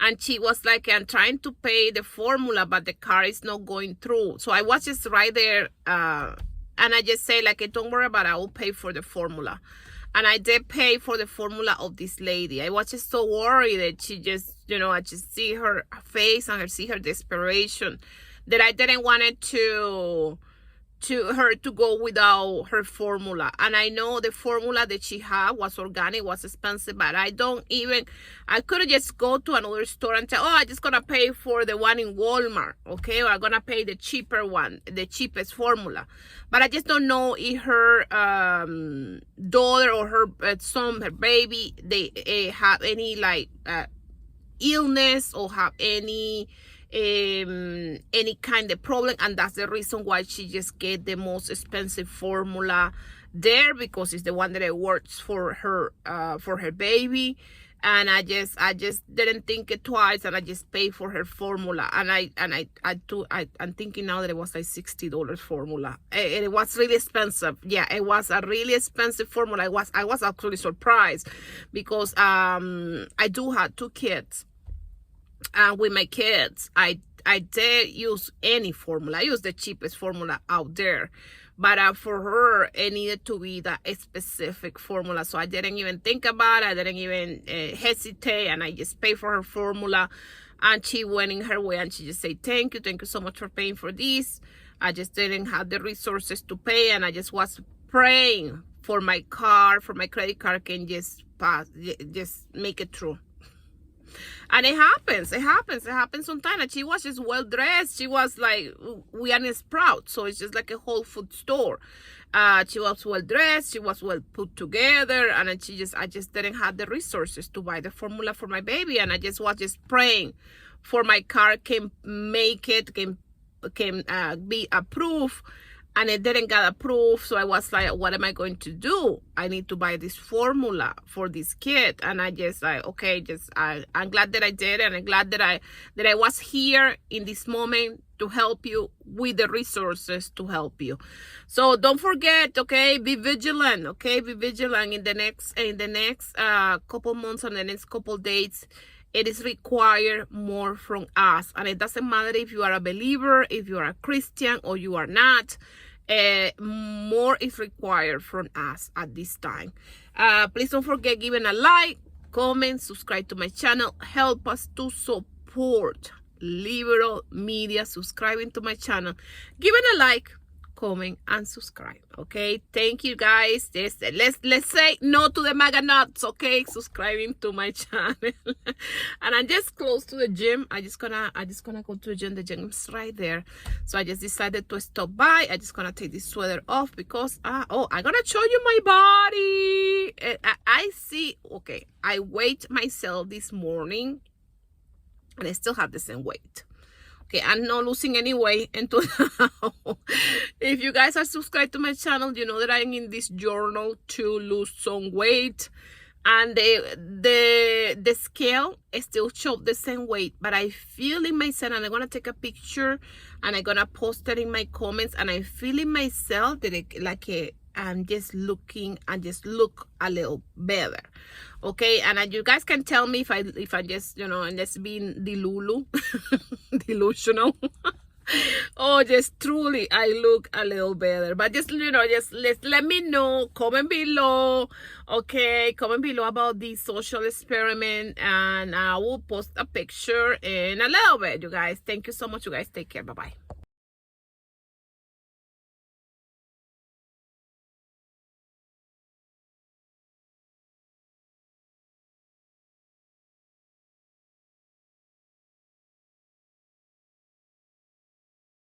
And she was like, I'm trying to pay the formula, but the card is not going through. So I was just right there. And I just say, like, don't worry about it. I will pay for the formula. And I did pay for the formula of this lady. I was just so worried that she just, you know, I just see her face and I see her desperation, that I didn't want it to her to go without her formula. And I know the formula that she had was organic, was expensive, but I could just go to another store and say, oh, I'm just gonna pay for the one in Walmart, okay, or I'm gonna pay the cheaper one, the cheapest formula. But I just don't know if her daughter or her son, her baby, they have any like illness or have any kind of problem, and that's the reason why she just get the most expensive formula there, because it's the one that it works for her baby. And I just didn't think it twice, and I just paid for her formula. And I'm thinking now that it was like $60 formula. It was really expensive. Yeah, it was a really expensive formula. I was actually surprised, because I do have 2 kids. With my kids, I did use any formula. I used the cheapest formula out there. But for her, it needed to be that specific formula. So I didn't even think about it. I didn't even hesitate. And I just paid for her formula. And she went in her way, and she just said, thank you so much for paying for this. I just didn't have the resources to pay. And I just was praying for my credit card can just pass, just make it through. And it happens sometimes. And she was just well dressed. She was like, we are in a Sprout, so it's just like a Whole Food store. She was well dressed, she was well put together, and I just didn't have the resources to buy the formula for my baby. And I just was praying for my car can be approved. And it didn't get approved. So I was like, what am I going to do? I need to buy this formula for this kid. And I just like, okay, I'm glad that I did. And I'm glad that I was here in this moment to help you with the resources to help you. So don't forget, okay, be vigilant, okay? Be vigilant in the next couple months and the next couple days. It is required more from us. And it doesn't matter if you are a believer, if you are a Christian, or you are not. More is required from us at this time. Please don't forget giving a like, comment, subscribe to my channel. Help us to support liberal media. Subscribing to my channel. Giving a like, comment, and subscribe. Okay, thank you guys. Let's say no to the MAGA nuts. Okay, subscribing to my channel. And I'm just close to the gym. I just gonna go to the gym. The gym's right there, so I just decided to stop by. I just gonna take this sweater off because I'm gonna show you my body. I see. Okay, I weighed myself this morning and I still have the same weight. Okay, I'm not losing any weight until now. If you guys are subscribed to my channel, you know that I'm in this journal to lose some weight. And the scale still shows the same weight, but I feel in myself, and I'm gonna take a picture and I'm gonna post it in my comments, and I feel in myself that I'm just looking and just look a little better. Okay, and you guys can tell me if I just, you know, and just being delusional or just truly I look a little better. But just, you know, just let me know, comment below. Okay, comment below about the social experiment, and I will post a picture in a little bit. You guys, thank you so much. You guys take care. Bye bye.